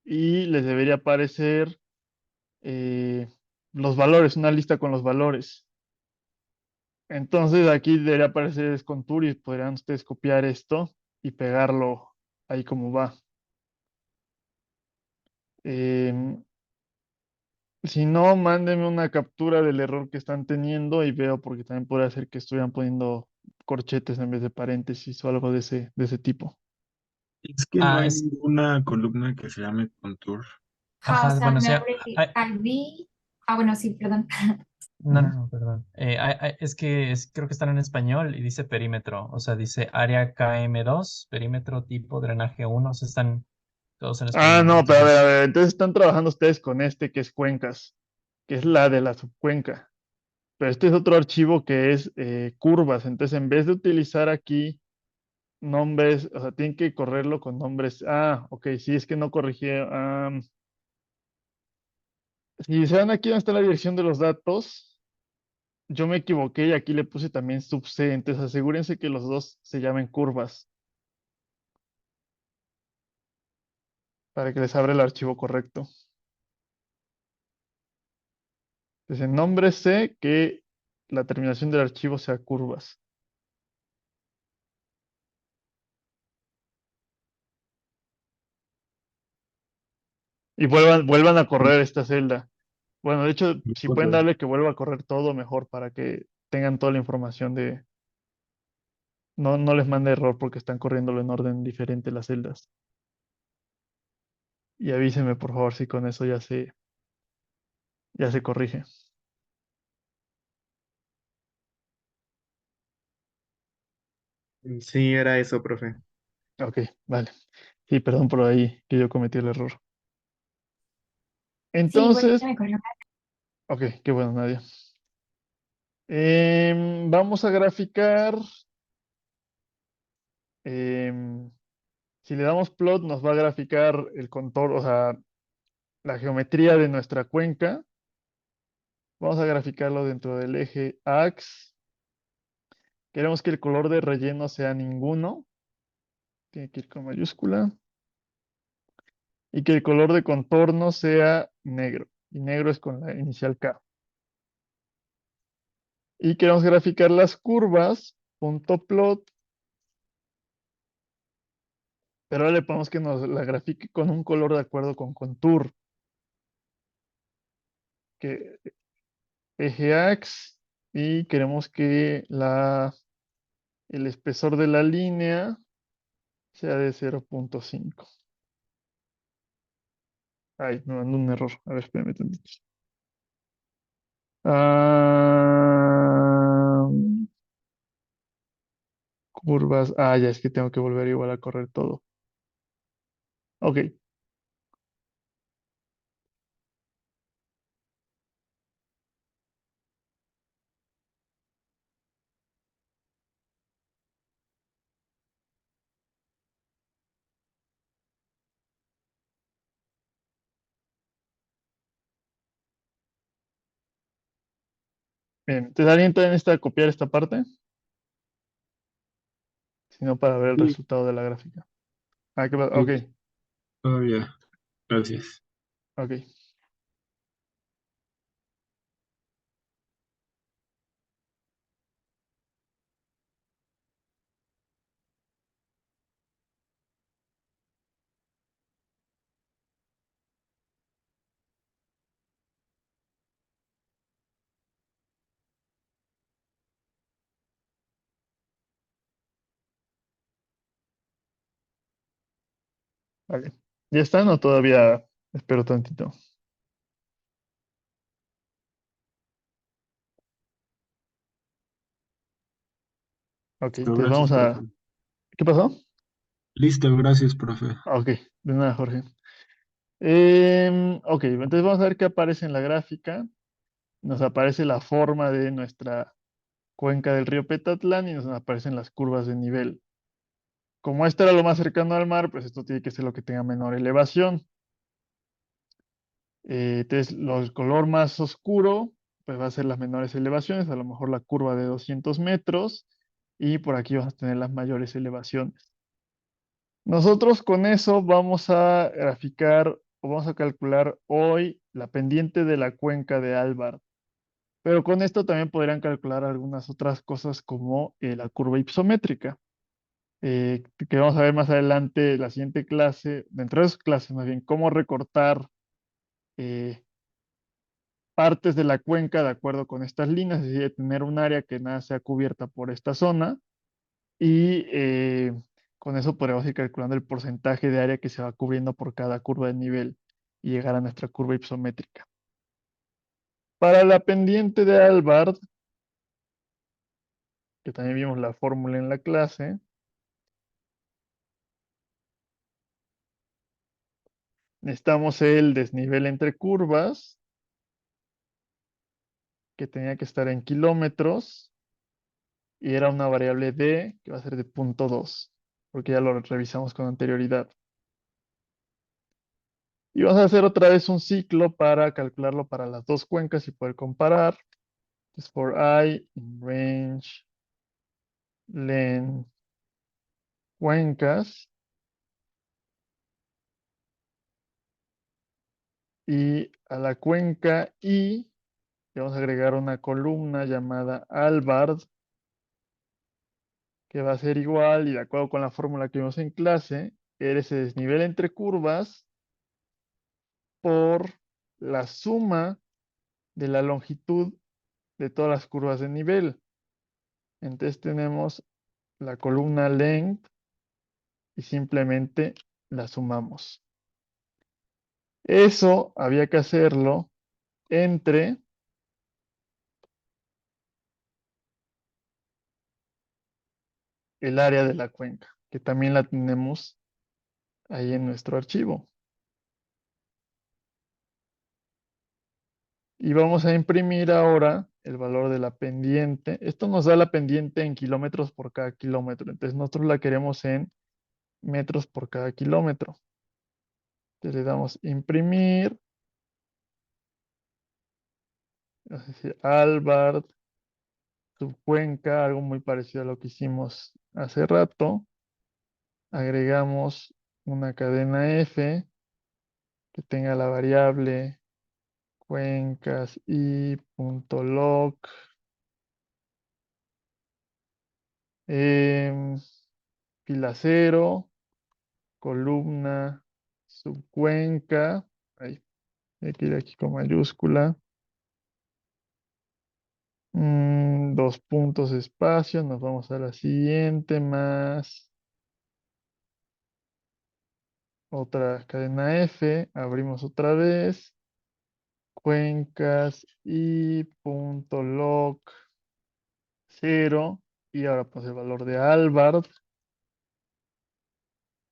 y les debería aparecer eh, los valores, una lista con los valores. Entonces aquí debería aparecer Contour y podrían ustedes copiar esto y pegarlo ahí como va. Em, si no, mándenme una captura del error que están teniendo y veo porque también puede ser que estuvieran poniendo corchetes en vez de paréntesis o algo de ese tipo. Es que no Ah, hay es, ninguna columna que se llame contour. Ajá, o ajá, sea, bueno, me sí, abre ID. Ah, bueno, sí, perdón. No, no, Ujú. no, perdón. Creo que están en español y dice perímetro. O sea, dice área KM2, perímetro tipo drenaje 1. O sea, están todos en Ah, español. no, pero a Entonces, ver, entonces están trabajando ustedes con este que es cuencas, que es la de la subcuenca. Pero este es otro archivo que es curvas. Entonces, en vez de utilizar aquí nombres, o sea, tienen que correrlo con nombres. Ah, ok, sí, es que no corrigí. Si se dan aquí donde está la dirección de los datos, yo me equivoqué y aquí le puse también sub-C. Entonces, asegúrense que los dos se llamen curvas para que les abra el archivo correcto. Entonces, en nombre C, que la terminación del archivo sea curvas. Y vuelvan a correr esta celda. Bueno, de hecho, si pueden Correcto. darle que vuelva a correr todo, mejor para que tengan toda la información de... No, no les mande error porque están corriéndolo en orden diferente las celdas. Y avísenme, por favor, si con eso ya se corrige. Sí, era eso, profe. Ok, vale. Sí, perdón por ahí que yo cometí el error. Sí, igual Entonces, ya me corrió. ok, qué bueno, Nadia. Vamos a graficar. em, si le damos plot, nos va a graficar el contorno, o sea, la geometría de nuestra cuenca. Vamos a graficarlo dentro del eje AX. Queremos que el color de relleno sea ninguno. Tiene que ir con mayúscula. Y que el color de contorno sea negro. Y negro es con la inicial K. Y queremos graficar las curvas. Punto plot. Pero ahora le ponemos que nos la grafique con un color de acuerdo con contour. Que eje AX. Y queremos que el espesor de la línea sea de 0.5. Ay, me mandó un error. A ver, espérame tantito. Ah, curvas. Ah, ya es que tengo que volver igual a correr todo. Ok, bien. Entonces, ¿alguien todavía necesita copiar esta parte? Si no, para ver el Sí, resultado de la gráfica. Ah, ok, ok, todavía. Gracias. ok. Vale. ¿Ya están o todavía espero tantito? Ok, Listo, entonces gracias, vamos profe. a... ¿Qué pasó? Listo, gracias, profe. Ah, ok, de nada, Jorge. Ok, entonces vamos a ver qué aparece en la gráfica. Nos aparece la forma de nuestra cuenca del río Petatlán y nos aparecen las curvas de nivel. Como esto era lo más cercano al mar, pues esto tiene que ser lo que tenga menor elevación. Entonces, el color más oscuro, pues va a ser las menores elevaciones, a lo mejor la curva de 200 metros, y por aquí vamos a tener las mayores elevaciones. Nosotros con eso vamos a graficar o vamos a calcular hoy la pendiente de la cuenca de Albar. Pero con esto también podrían calcular algunas otras cosas como la curva hipométrica, que vamos a ver más adelante en la siguiente clase, dentro de esas clases más bien, cómo recortar eh, partes de la cuenca de acuerdo con estas líneas, es decir, tener un área que nada sea cubierta por esta zona y con eso podemos ir calculando el porcentaje de área que se va cubriendo por cada curva de nivel y llegar a nuestra curva hipométrica. Para la pendiente de Albard, que también vimos la fórmula en la clase, necesitamos el desnivel entre curvas, que tenía que estar en kilómetros, y era una variable d, que va a ser de 0.2, porque ya lo revisamos con anterioridad. Y vamos a hacer otra vez un ciclo para calcularlo para las dos cuencas y poder comparar. Entonces, for I in range len cuencas, y a la cuenca I le vamos a agregar una columna llamada Albard, que va a ser igual, y de acuerdo con la fórmula que vimos en clase, era ese desnivel entre curvas por la suma de la longitud de todas las curvas de nivel. Entonces tenemos la columna length y simplemente la sumamos. Eso había que hacerlo entre el área de la cuenca, que también la tenemos ahí en nuestro archivo. Y vamos a imprimir ahora el valor de la pendiente. Esto nos da la pendiente en kilómetros por cada kilómetro. Entonces nosotros la queremos en metros por cada kilómetro. Entonces le damos imprimir. Vamos a decir Albard, subcuenca, algo muy parecido a lo que hicimos hace rato. Agregamos una cadena F que tenga la variable cuencas y punto log. Fila 0, columna, subcuenca. Ahí, hay que ir aquí con mayúscula. Dos puntos espacio. Nos vamos a la siguiente más otra cadena F. Abrimos otra vez. Cuencas y punto log 0. Y ahora pues el valor de Albard.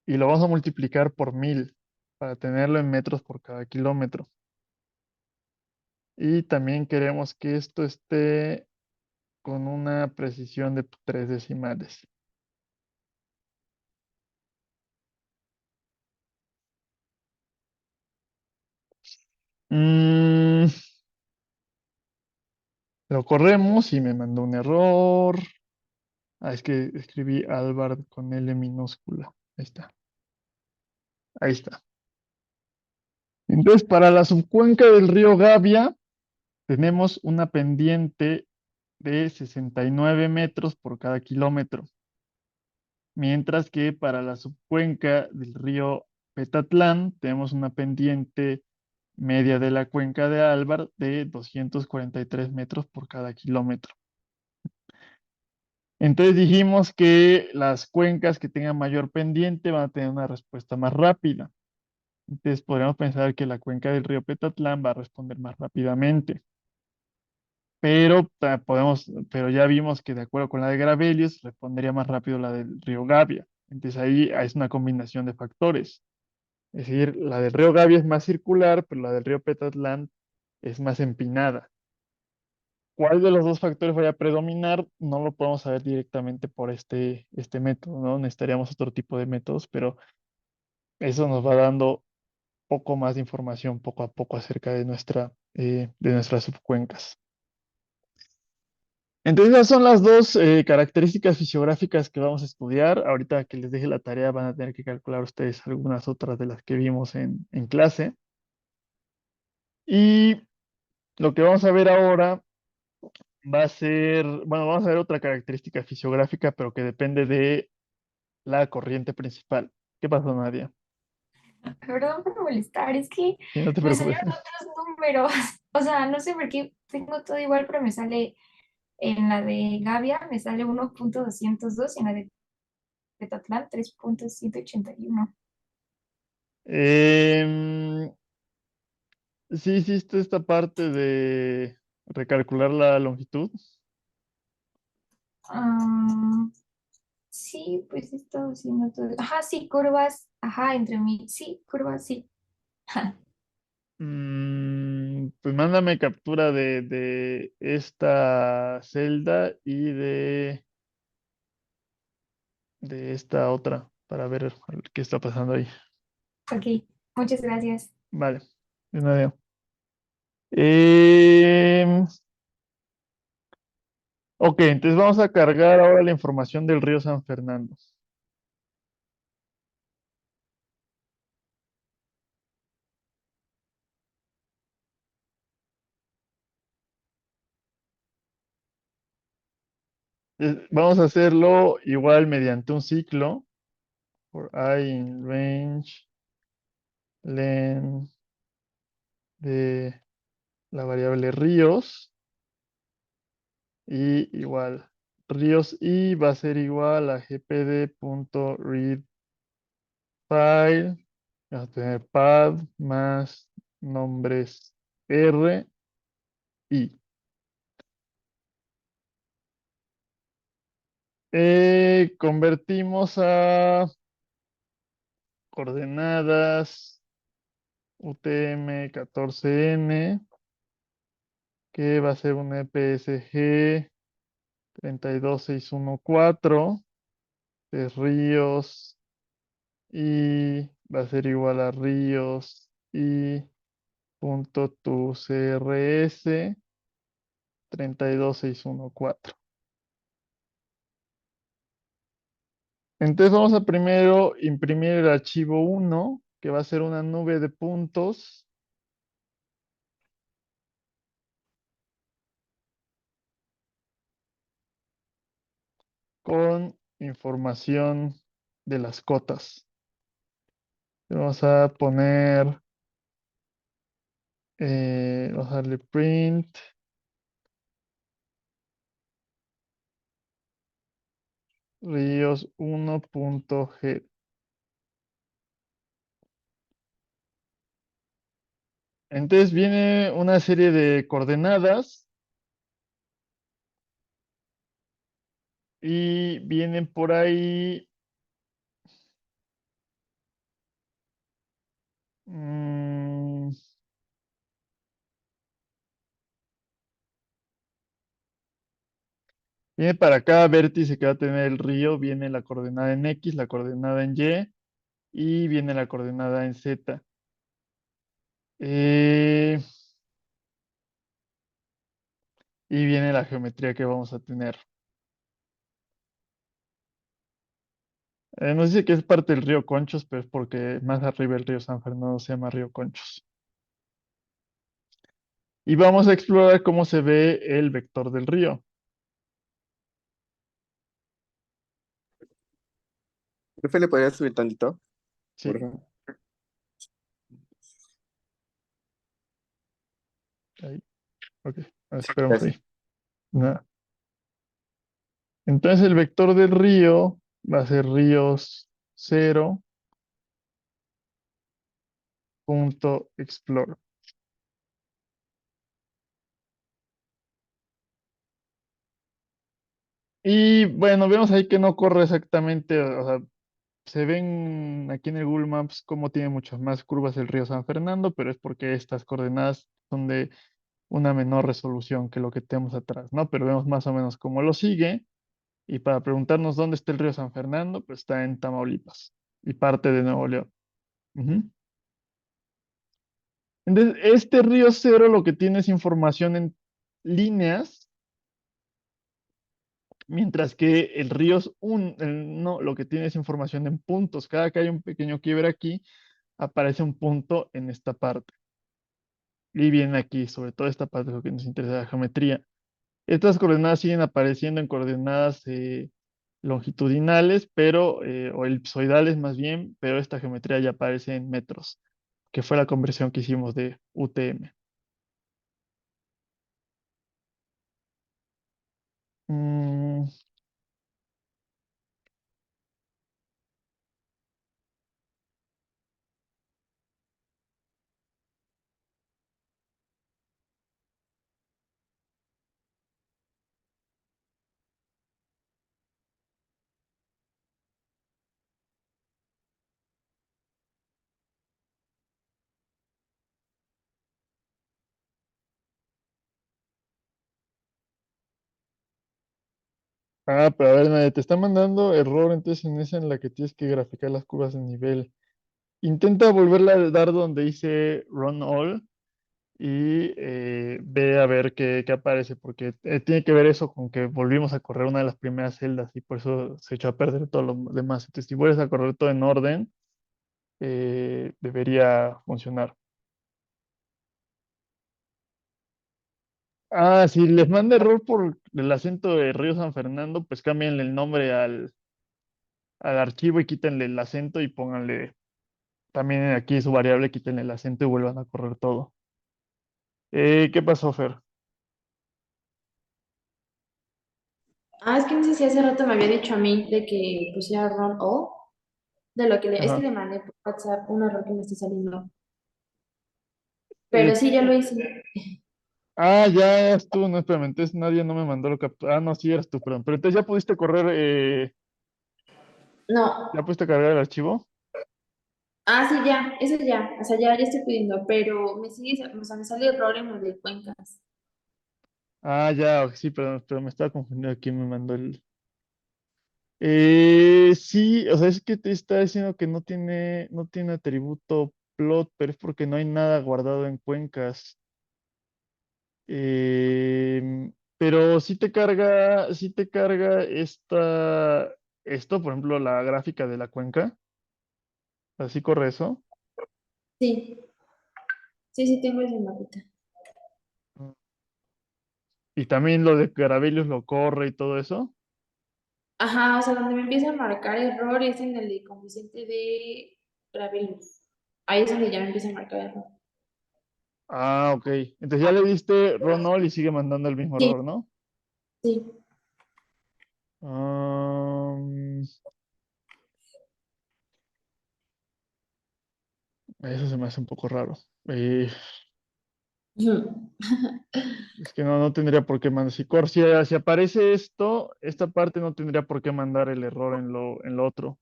Y lo vamos a multiplicar por 1000 para tenerlo en metros por cada kilómetro. Y también queremos que esto esté con una precisión de 3 decimales. Mm, lo corremos y me mandó un error. Ah, es que escribí Albard con L minúscula. Ahí está. Ahí está. Entonces, para la subcuenca del río Gavia, tenemos una pendiente de 69 metros por cada kilómetro. Mientras que para la subcuenca del río Petatlán, tenemos una pendiente media de la cuenca de Álvar de 243 metros por cada kilómetro. Entonces dijimos que las cuencas que tengan mayor pendiente van a tener una respuesta más rápida. Entonces podríamos pensar que la cuenca del río Petatlán va a responder más rápidamente. Pero ya vimos que de acuerdo con la de Gravelius, respondería más rápido la del río Gavia. Entonces ahí es una combinación de factores. Es decir, la del río Gavia es más circular, pero la del río Petatlán es más empinada. ¿Cuál de los dos factores vaya a predominar? No lo podemos saber directamente por este método, ¿no? Necesitaríamos otro tipo de métodos, pero eso nos va dando poco más de información poco a poco acerca de nuestras subcuencas. Entonces, esas son las dos características fisiográficas que vamos a estudiar. Ahorita que les deje la tarea van a tener que calcular ustedes algunas otras de las que vimos en clase. Y lo que vamos a ver ahora va a ser, bueno, vamos a ver otra característica fisiográfica, pero que depende de la corriente principal. ¿Qué pasó, Nadia? Perdón por molestar, es que Sí, no te me preocupes. salieron otros números. O sea, no sé por qué tengo todo igual, pero me sale en la de Gavia, me sale 1.202 y en la de Petatlán 3.181. Em, ¿Sí hiciste esta parte de recalcular la longitud? Ah, sí, pues he estado haciendo todo. Ajá, sí, curvas. Ajá, entre mí. Sí, curvas, sí. Pues mándame captura de esta celda y de esta otra para ver qué está pasando ahí. Ok, muchas gracias. Vale, de nada. Em, ok, entonces vamos a cargar ahora la información del río San Fernando. Vamos a hacerlo igual mediante un ciclo. For I in range len de la variable ríos. Y igual, ríos y va a ser igual a gpd.readFile. Vamos a tener pad más nombres R y. Convertimos a coordenadas UTM-14N, que va a ser un EPSG 32614 de ríos y va a ser igual a ríos y punto tu CRS 32614. Entonces vamos a primero imprimir el archivo 1, que va a ser una nube de puntos con información de las cotas. Vamos a poner, vamos a darle print, ríos 1.g. Entonces viene una serie de coordenadas y vienen por ahí mm, viene para cada vértice que va a tener el río, viene la coordenada en X, la coordenada en Y y viene la coordenada en Z. Eh, y viene la geometría que vamos a tener. Nos dice que es parte del río Conchos, pero es porque más arriba el río San Fernando se llama río Conchos. Y vamos a explorar cómo se ve el vector del río. Profe, ¿le podría subir tantito? Sí, Por favor. ahí. Ok, esperamos Gracias. ahí. Nada. Entonces el vector del río va a ser ríos 0.explore. Y bueno, vemos ahí que no corre exactamente, o sea, se ven aquí en el Google Maps cómo tiene muchas más curvas el río San Fernando, pero es porque estas coordenadas son de una menor resolución que lo que tenemos atrás, ¿no? Pero vemos más o menos cómo lo sigue. Y para preguntarnos dónde está el río San Fernando, pues está en Tamaulipas y parte de Nuevo León. Ujú. Entonces, este río cero lo que tiene es información en líneas, mientras que el río no, lo que tiene es información en puntos. Cada que hay un pequeño quiebre aquí, aparece un punto en esta parte. Y viene aquí, sobre todo esta parte, lo que nos interesa la geometría. Estas coordenadas siguen apareciendo en coordenadas longitudinales, pero, o elipsoidales más bien, pero esta geometría ya aparece en metros, que fue la conversión que hicimos de UTM. Mm, Ah, pero a ver, nadie te está mandando error, entonces en esa en la que tienes que graficar las curvas de nivel. Intenta volverla a dar donde dice Run All y ve a ver qué aparece, porque tiene que ver eso con que volvimos a correr una de las primeras celdas y por eso se echó a perder todo lo demás. Entonces, si vuelves a correr todo en orden, debería funcionar. Ah, si les manda error por el acento de Río San Fernando, pues cámbienle el nombre al archivo y quítenle el acento y pónganle también aquí su variable, quítenle el acento y vuelvan a correr todo. ¿Qué pasó, Fer? Ah, es que no sé si hace rato me había dicho a mí de que pusiera run all, de lo que es que Ajá. le mandé por WhatsApp un error que me está saliendo. Eh, Pero sí, ya lo hice. ya eras tú, no, espérame, entonces nadie no me mandó lo que... Ah, no, sí, eras tú, perdón. Pero entonces ya pudiste correr, No. ya pudiste cargar el archivo. Ah, sí, ya, eso ya. O sea, ya estoy pudiendo, pero me sigue, o sea, me sale error en lo de cuencas. Ah, ya, ok, sí, perdón, pero me estaba confundiendo quién me mandó el... sí, o sea, es que te está diciendo que no tiene atributo plot, pero es porque no hay nada guardado en cuencas. Pero sí te carga esto, por ejemplo, la gráfica de la cuenca. Así corre eso. Sí, sí, sí, tengo ese mapita. Mm. Y también lo de Gravelius lo corre y todo eso. Ajá, o sea, donde me empieza a marcar error es en el de coeficiente de Gravelus. Ahí es donde ya me empieza a marcar error. Ah, ok. Entonces ya le diste run all y sigue mandando el mismo Sí, error, ¿no? sí. Am, eso se me hace un poco raro. Ujú. Es que no tendría por qué mandar. Si aparece esto, esta parte no tendría por qué mandar el error en lo otro.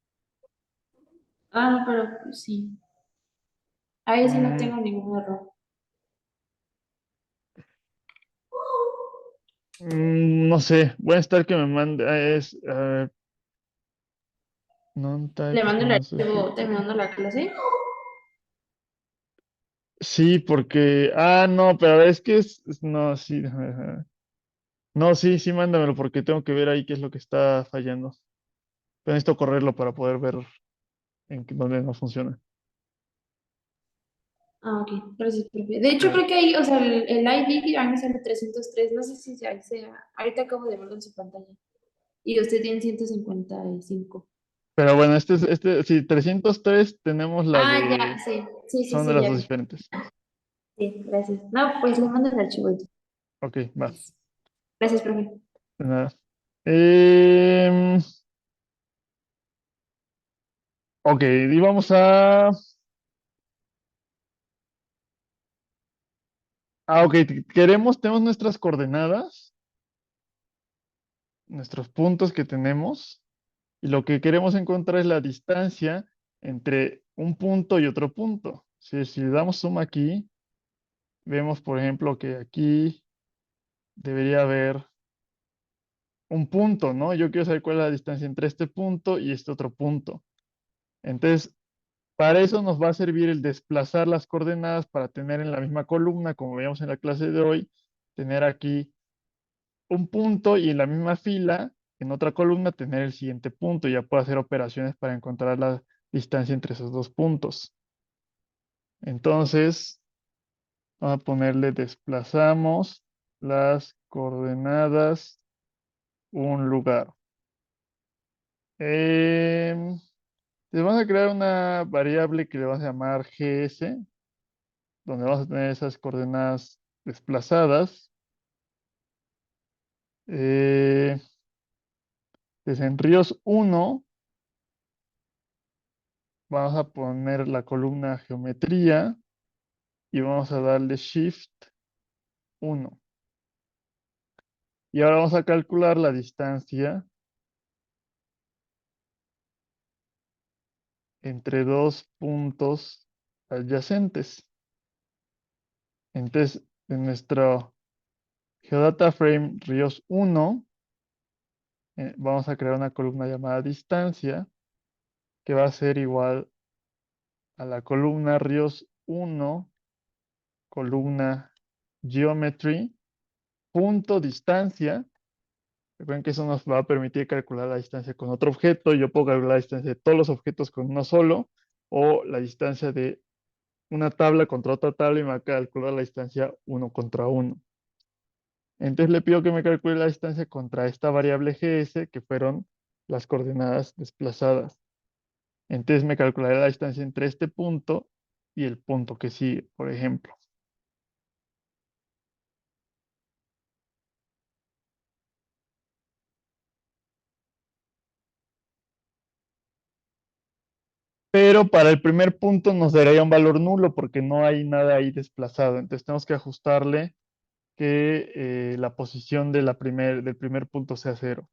Ah, pero pues, sí. Ahí sí no Mm, tengo ningún error. no sé. Voy a estar que me mande. Non-type Le mando el performance archivo object. terminando la clase. Sí, porque. Ah, no, pero es que no, sí. Ajá. No, sí, sí, mándamelo porque tengo que ver ahí qué es lo que está fallando. Pero necesito correrlo para poder ver dónde no funciona. Ah, ok. Gracias, profe. De hecho, creo que ahí, o sea, el ID a mí me sale 303. No sé si ahí sea. Ahorita acabo de verlo en su pantalla. Y usted tiene 155. Pero bueno, sí, 303 tenemos la Ah, ya, de. sí. Sí, sí, Son de sí, las ya dos vi. diferentes. Sí, gracias. No, pues le mando el archivo. Ok, va. Gracias, profe. De nada. Em, ok, y vamos a. Ah, ok, tenemos nuestras coordenadas, nuestros puntos que tenemos, y lo que queremos encontrar es la distancia entre un punto y otro punto. Si le damos zoom aquí, vemos, por ejemplo, que aquí debería haber un punto, ¿no? Yo quiero saber cuál es la distancia entre este punto y este otro punto. Entonces, para eso nos va a servir el desplazar las coordenadas para tener en la misma columna, como veíamos en la clase de hoy, tener aquí un punto y en la misma fila, en otra columna, tener el siguiente punto. Ya puedo hacer operaciones para encontrar la distancia entre esos dos puntos. Entonces, vamos a ponerle desplazamos las coordenadas un lugar. Em, Le vamos a crear una variable que le vamos a llamar GS, donde vamos a tener esas coordenadas desplazadas. Eh, Desde en ríos 1 vamos a poner la columna geometría y vamos a darle Shift 1. Y ahora vamos a calcular la distancia entre dos puntos adyacentes. Entonces, en nuestro Geodata Frame ríos 1 Vamos a crear una columna llamada distancia, que va a ser igual a la columna ríos 1, columna geometry, punto distancia. Recuerden que eso nos va a permitir calcular la distancia con otro objeto. Yo puedo calcular la distancia de todos los objetos con uno solo, o la distancia de una tabla contra otra tabla y me va a calcular la distancia uno contra uno. Entonces le pido que me calcule la distancia contra esta variable GS, que fueron las coordenadas desplazadas. Entonces me calcularé la distancia entre este punto y el punto que sigue, por ejemplo. Pero para el primer punto nos daría un valor nulo porque no hay nada ahí desplazado. Entonces tenemos que ajustarle que la posición de del primer punto sea 0.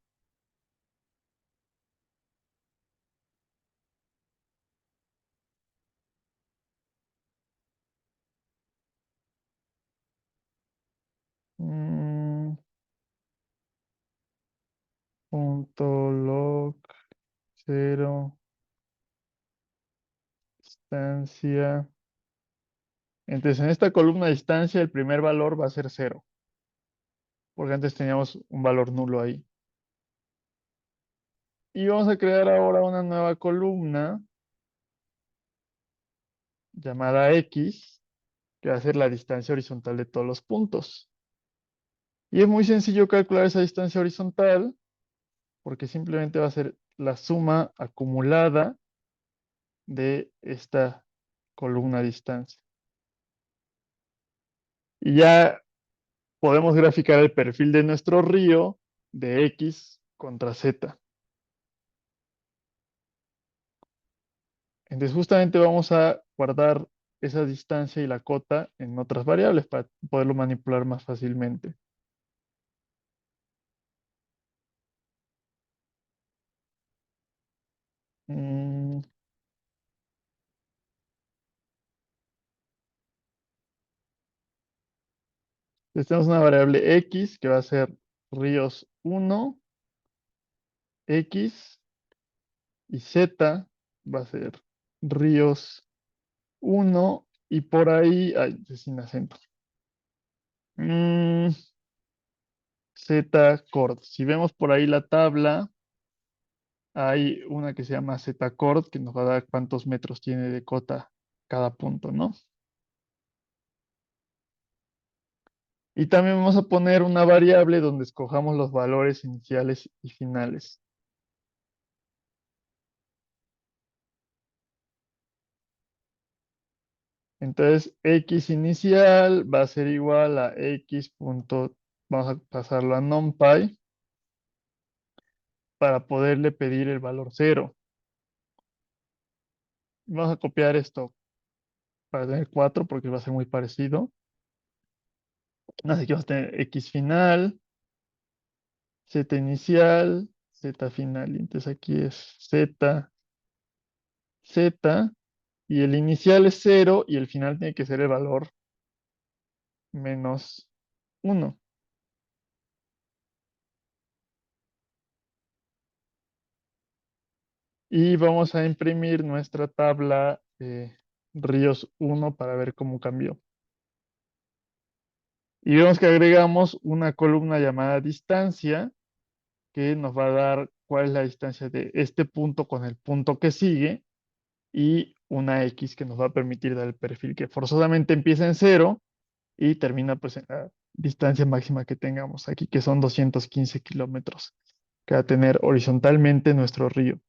Punto log 0, distancia. Entonces en esta columna distancia el primer valor va a ser 0, porque antes teníamos un valor nulo ahí. Y vamos a crear ahora una nueva columna llamada X, que va a ser la distancia horizontal de todos los puntos. Y es muy sencillo calcular esa distancia horizontal, porque simplemente va a ser la suma acumulada de esta columna distancia. Y ya podemos graficar el perfil de nuestro río de X contra Z. Entonces justamente vamos a guardar esa distancia y la cota en otras variables para poderlo manipular más fácilmente. Mm, Entonces tenemos una variable X que va a ser ríos 1, X, y Z va a ser ríos 1, y por ahí, ay, sin acento. Mm, Z cord. Si vemos por ahí la tabla, hay una que se llama Z cord que nos va a dar cuántos metros tiene de cota cada punto, ¿no? Y también vamos a poner una variable donde escojamos los valores iniciales y finales. Entonces, X inicial va a ser igual a X punto, vamos a pasarlo a NumPy para poderle pedir el valor 0. Vamos a copiar esto para tener 4 porque va a ser muy parecido. Así que vamos a tener X final, Z inicial, Z final. Entonces aquí es Z, Z, y el inicial es 0 y el final tiene que ser el valor menos 1. Y vamos a imprimir nuestra tabla ríos 1 para ver cómo cambió. Y vemos que agregamos una columna llamada distancia, que nos va a dar cuál es la distancia de este punto con el punto que sigue, y una X que nos va a permitir dar el perfil que forzosamente empieza en 0 y termina pues en la distancia máxima que tengamos aquí, que son 215 kilómetros que va a tener horizontalmente nuestro río.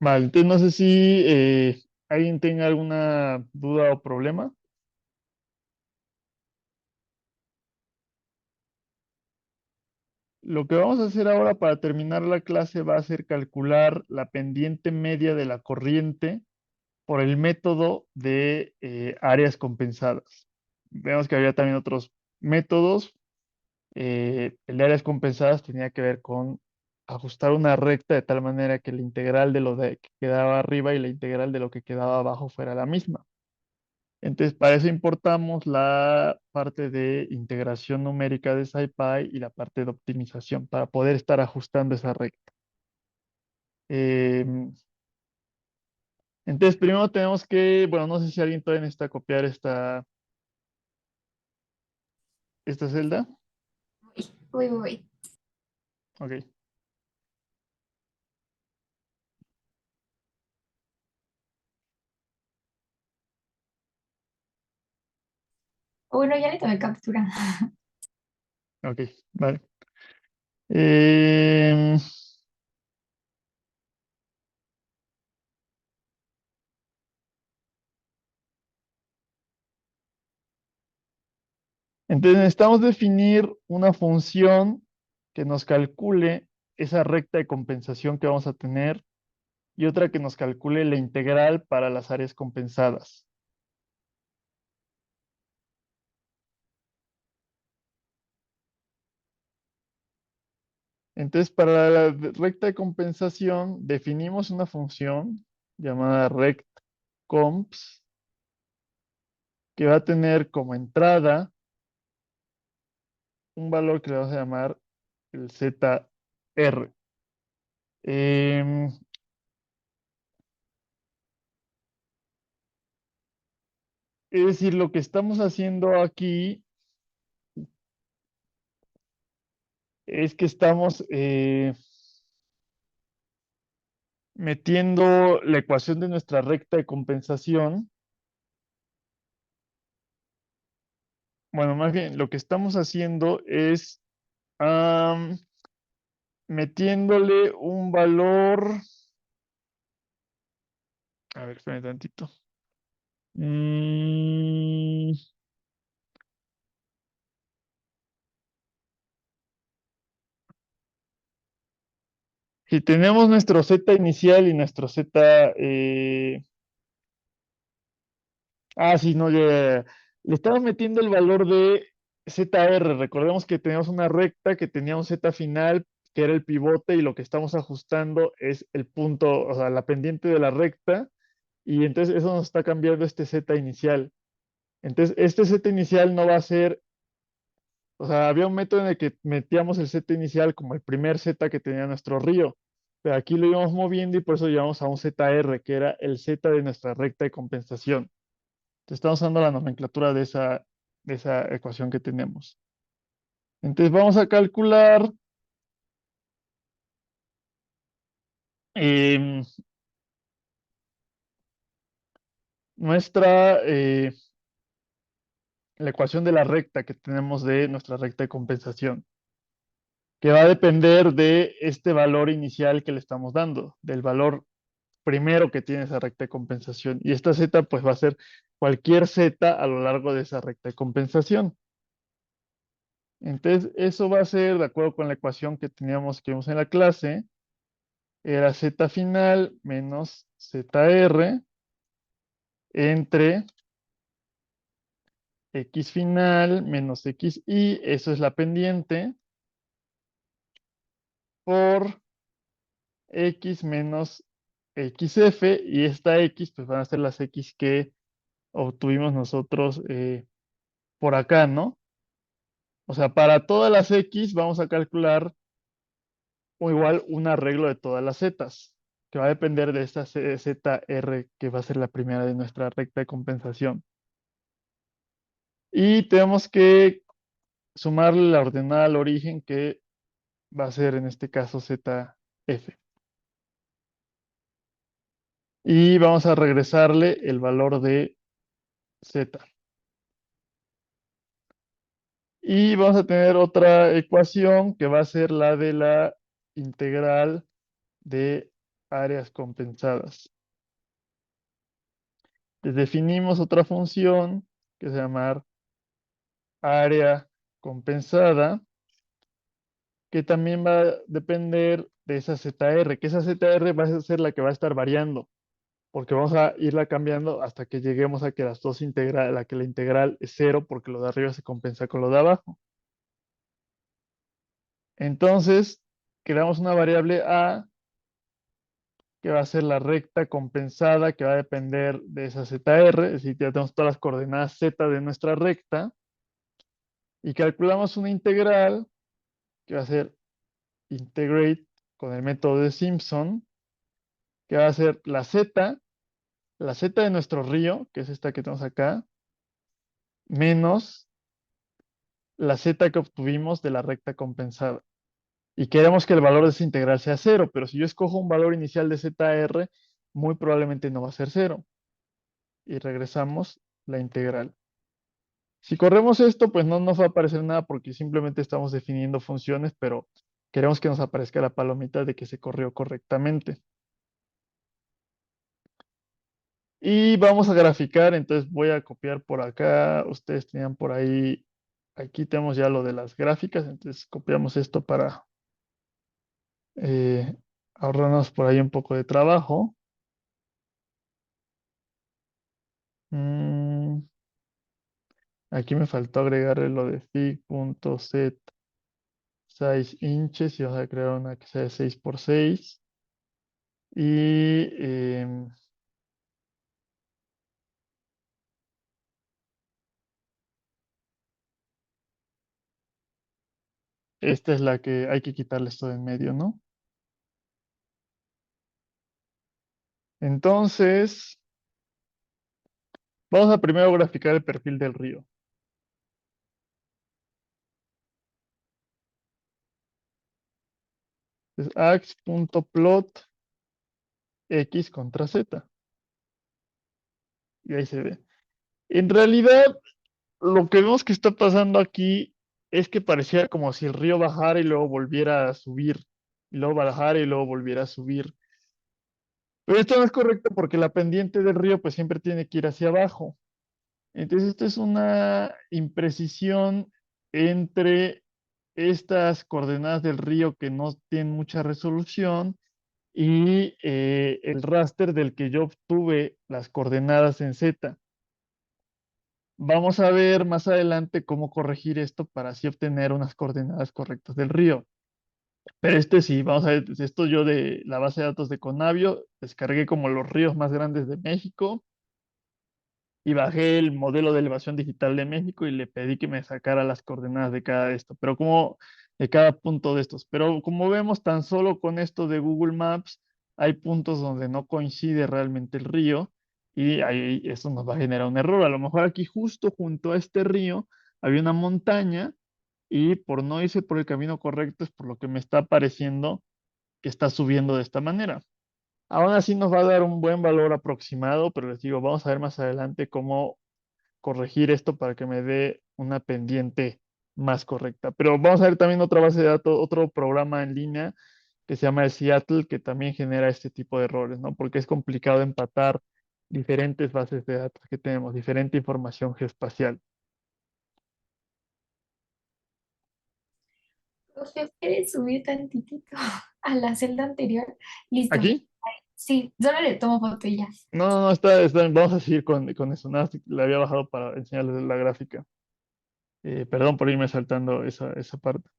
Vale, entonces no sé si alguien tenga alguna duda o problema. Lo que vamos a hacer ahora para terminar la clase va a ser calcular la pendiente media de la corriente por el método de áreas compensadas. Vemos que había también otros métodos. El de áreas compensadas tenía que ver con ajustar una recta de tal manera que la integral de lo que quedaba arriba y la integral de lo que quedaba abajo fuera la misma. Entonces, para eso importamos la parte de integración numérica de SciPy y la parte de optimización para poder estar ajustando esa recta. Entonces, primero tenemos que, bueno, no sé si alguien todavía necesita copiar esta celda. Voy. Ok. Bueno, ya le tomé captura. Ok, vale. Em, entonces necesitamos definir una función que nos calcule esa recta de compensación que vamos a tener y otra que nos calcule la integral para las áreas compensadas. Entonces, para la recta de compensación, definimos una función llamada rectComps que va a tener como entrada un valor que le vamos a llamar el ZR. Em, es decir, lo que estamos haciendo aquí es que estamos metiendo la ecuación de nuestra recta de compensación. Bueno, más bien, lo que estamos haciendo es metiéndole un valor. A ver, espérame tantito. Mm, si tenemos nuestro Z inicial y nuestro Z. Sí, no, le estamos metiendo el valor de ZR. Recordemos que tenemos una recta que tenía un Z final, que era el pivote, y lo que estamos ajustando es el punto, o sea, la pendiente de la recta, y entonces eso nos está cambiando este Z inicial. Entonces, este Z inicial no va a ser, o sea, había un método en el que metíamos el Z inicial como el primer Z que tenía nuestro río, pero aquí lo íbamos moviendo y por eso llevamos a un ZR, que era el Z de nuestra recta de compensación. Entonces, estamos usando la nomenclatura de esa ecuación que tenemos. Entonces, vamos a calcular em, nuestra, la ecuación de la recta que tenemos de nuestra recta de compensación, que va a depender de este valor inicial que le estamos dando, del valor primero que tiene esa recta de compensación. Y esta z pues va a ser cualquier z a lo largo de esa recta de compensación. Entonces, eso va a ser, de acuerdo con la ecuación que teníamos que vimos en la clase, era z final menos zr entre x final menos xy, eso es la pendiente, por x menos xf, y esta x pues van a ser las x que obtuvimos nosotros por acá, ¿no? O sea, para todas las x vamos a calcular o igual un arreglo de todas las zetas, que va a depender de esta ZR, que va a ser la primera de nuestra recta de compensación. Y tenemos que sumarle la ordenada al origen, que va a ser en este caso ZF. Y vamos a regresarle el valor de Z. Y vamos a tener otra ecuación que va a ser la de la integral de áreas compensadas. Definimos otra función que se llama área compensada, que también va a depender de esa ZR, que esa ZR va a ser la que va a estar variando, porque vamos a irla cambiando hasta que lleguemos a que las dos integral, a que la integral es cero, porque lo de arriba se compensa con lo de abajo. Entonces, creamos una variable A que va a ser la recta compensada, que va a depender de esa ZR, es decir, ya tenemos todas las coordenadas Z de nuestra recta, y calculamos una integral, que va a ser integrate con el método de Simpson, que va a ser la Z de nuestro río, que es esta que tenemos acá, menos la Z que obtuvimos de la recta compensada. Y queremos que el valor de esa integral sea cero, pero si yo escojo un valor inicial de ZR, muy probablemente no va a ser cero. Y regresamos la integral. Si corremos esto, pues no nos va a aparecer nada porque simplemente estamos definiendo funciones, pero queremos que nos aparezca la palomita de que se corrió correctamente. Y vamos a graficar, entonces voy a copiar por acá. Ustedes tenían por ahí, aquí tenemos ya lo de las gráficas, entonces copiamos esto para eh, ahorrarnos por ahí un poco de trabajo. Mm, aquí me faltó agregarle lo de fig.set size inches y vamos a crear una que sea de 6 por 6. Y esta es la que hay que quitarle esto de en medio, ¿no? Entonces, vamos a primero graficar el perfil del río. Entonces, ax.plot x contra z. Y ahí se ve. En realidad, lo que vemos que está pasando aquí es que parecía como si el río bajara y luego volviera a subir. Y luego bajara y luego volviera a subir. Pero esto no es correcto porque la pendiente del río pues siempre tiene que ir hacia abajo. Entonces, esto es una imprecisión entre estas coordenadas del río que no tienen mucha resolución y el raster del que yo obtuve las coordenadas en Z. Vamos a ver más adelante cómo corregir esto para así obtener unas coordenadas correctas del río. Pero este sí, vamos a ver, esto yo de la base de datos de Conavio, descargué como los ríos más grandes de México y bajé el modelo de elevación digital de México y le pedí que me sacara las coordenadas de cada esto, pero como de cada punto de estos. Pero como vemos, tan solo con esto de Google Maps, hay puntos donde no coincide realmente el río y ahí eso nos va a generar un error. A lo mejor aquí justo junto a este río había una montaña y por no irse por el camino correcto es por lo que me está apareciendo que está subiendo de esta manera. Aún así nos va a dar un buen valor aproximado, pero les digo, vamos a ver más adelante cómo corregir esto para que me dé una pendiente más correcta. Pero vamos a ver también otra base de datos, otro programa en línea que se llama el Seattle, que también genera este tipo de errores, ¿no? Porque es complicado empatar diferentes bases de datos que tenemos, diferente información geoespacial. Profe, ¿puedes subir tantitito a la celda anterior? Listo. ¿Aquí? Sí, solo le tomo foto y ya. No, no, no, vamos a seguir con eso. Nada, le había bajado para enseñarles la gráfica. Perdón por irme saltando esa parte.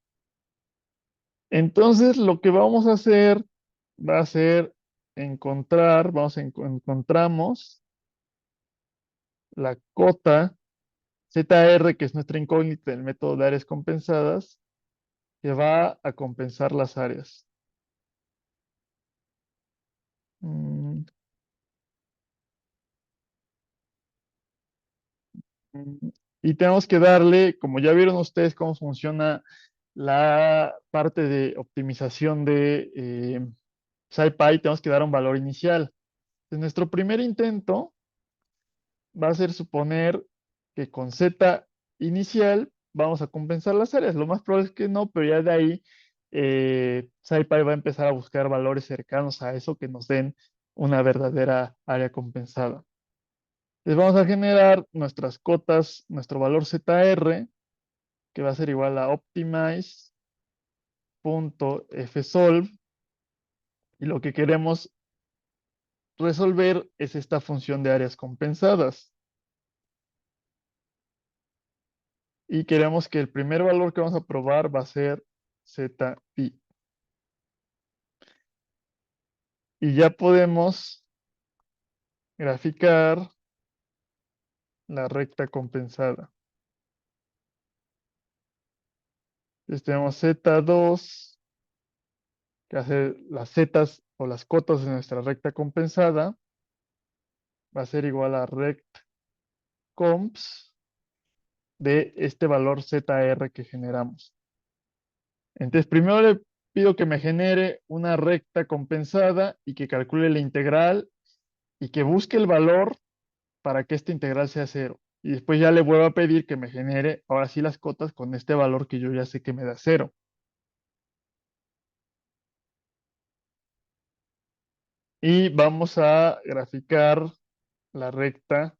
Entonces, lo que vamos a hacer va a ser encontramos la cota ZR, que es nuestra incógnita del método de áreas compensadas, que va a compensar las áreas. Mm, mm, Y tenemos que darle, como ya vieron ustedes cómo funciona la parte de optimización de SciPy, tenemos que dar un valor inicial. En nuestro primer intento va a ser suponer que con Z inicial vamos a compensar las áreas. Lo más probable es que no, pero ya de ahí SciPy va a empezar a buscar valores cercanos a eso que nos den una verdadera área compensada. Les vamos a generar nuestras cotas, nuestro valor ZR, que va a ser igual a optimize.fsolve, y lo que queremos resolver es esta función de áreas compensadas. Y queremos que el primer valor que vamos a probar va a ser ZI. Y ya podemos graficar la recta compensada. Entonces tenemos Z2, que hace las zetas o las cotas de nuestra recta compensada, va a ser igual a rect comps de este valor ZR que generamos. Entonces, primero le pido que me genere una recta compensada y que calcule la integral y que busque el valor para que esta integral sea cero. Y después ya le vuelvo a pedir que me genere ahora sí las cotas con este valor que yo ya sé que me da cero. Y vamos a graficar la recta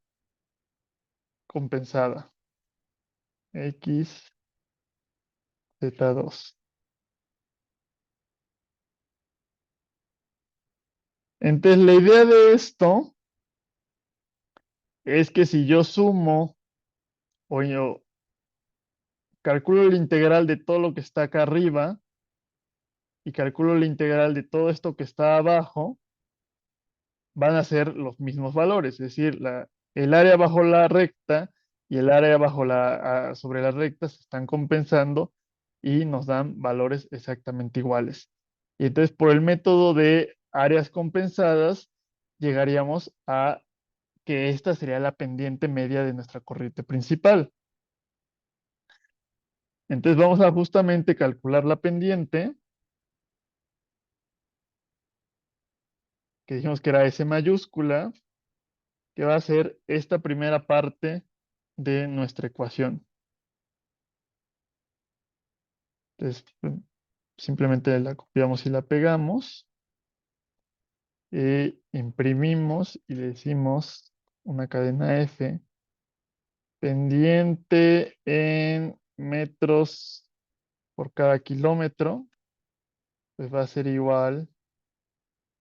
compensada. X, Z2. Entonces, la idea de esto es que si yo sumo o yo calculo la integral de todo lo que está acá arriba y calculo la integral de todo esto que está abajo, van a ser los mismos valores, es decir, el área bajo la recta y el área bajo sobre la recta se están compensando y nos dan valores exactamente iguales. Y entonces, por el método de áreas compensadas, llegaríamos a que esta sería la pendiente media de nuestra corriente principal. Entonces vamos a justamente calcular la pendiente, que dijimos que era S mayúscula, que va a ser esta primera parte de nuestra ecuación. Entonces, simplemente la copiamos y la pegamos. Imprimimos y le decimos una cadena F. Pendiente en metros por cada kilómetro, pues va a ser igual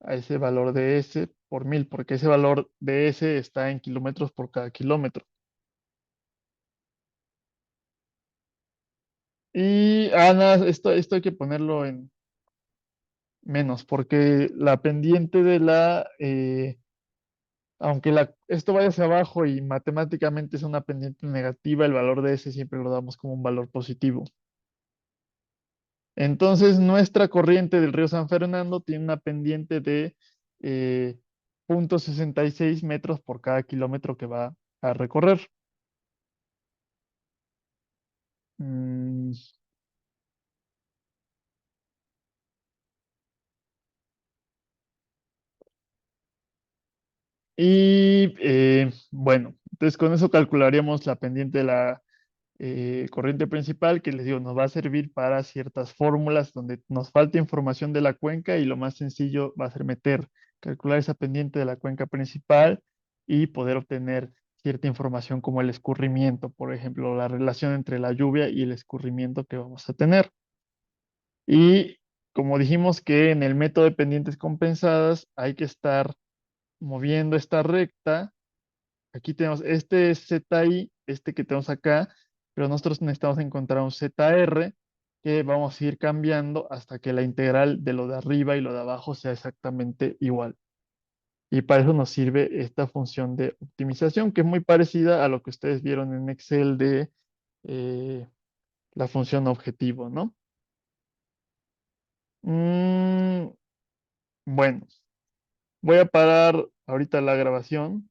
a ese valor de S por 1000, porque ese valor de S está en kilómetros por cada kilómetro. Y, nada, esto hay que ponerlo en menos, porque la pendiente de aunque esto vaya hacia abajo y matemáticamente es una pendiente negativa, el valor de S siempre lo damos como un valor positivo. Entonces, nuestra corriente del río San Fernando tiene una pendiente de 0,66 metros por cada kilómetro que va a recorrer. Mm, Y bueno, entonces con eso calcularíamos la pendiente de la corriente principal, que les digo, nos va a servir para ciertas fórmulas donde nos falta información de la cuenca y lo más sencillo va a ser calcular esa pendiente de la cuenca principal y poder obtener cierta información como el escurrimiento, por ejemplo, la relación entre la lluvia y el escurrimiento que vamos a tener. Y como dijimos que en el método de pendientes compensadas hay que estar moviendo esta recta. Aquí tenemos este es ZI, este que tenemos acá, pero nosotros necesitamos encontrar un ZR que vamos a ir cambiando hasta que la integral de lo de arriba y lo de abajo sea exactamente igual. Y para eso nos sirve esta función de optimización, que es muy parecida a lo que ustedes vieron en Excel de eh, la función objetivo, ¿no? Bueno, voy a parar ahorita la grabación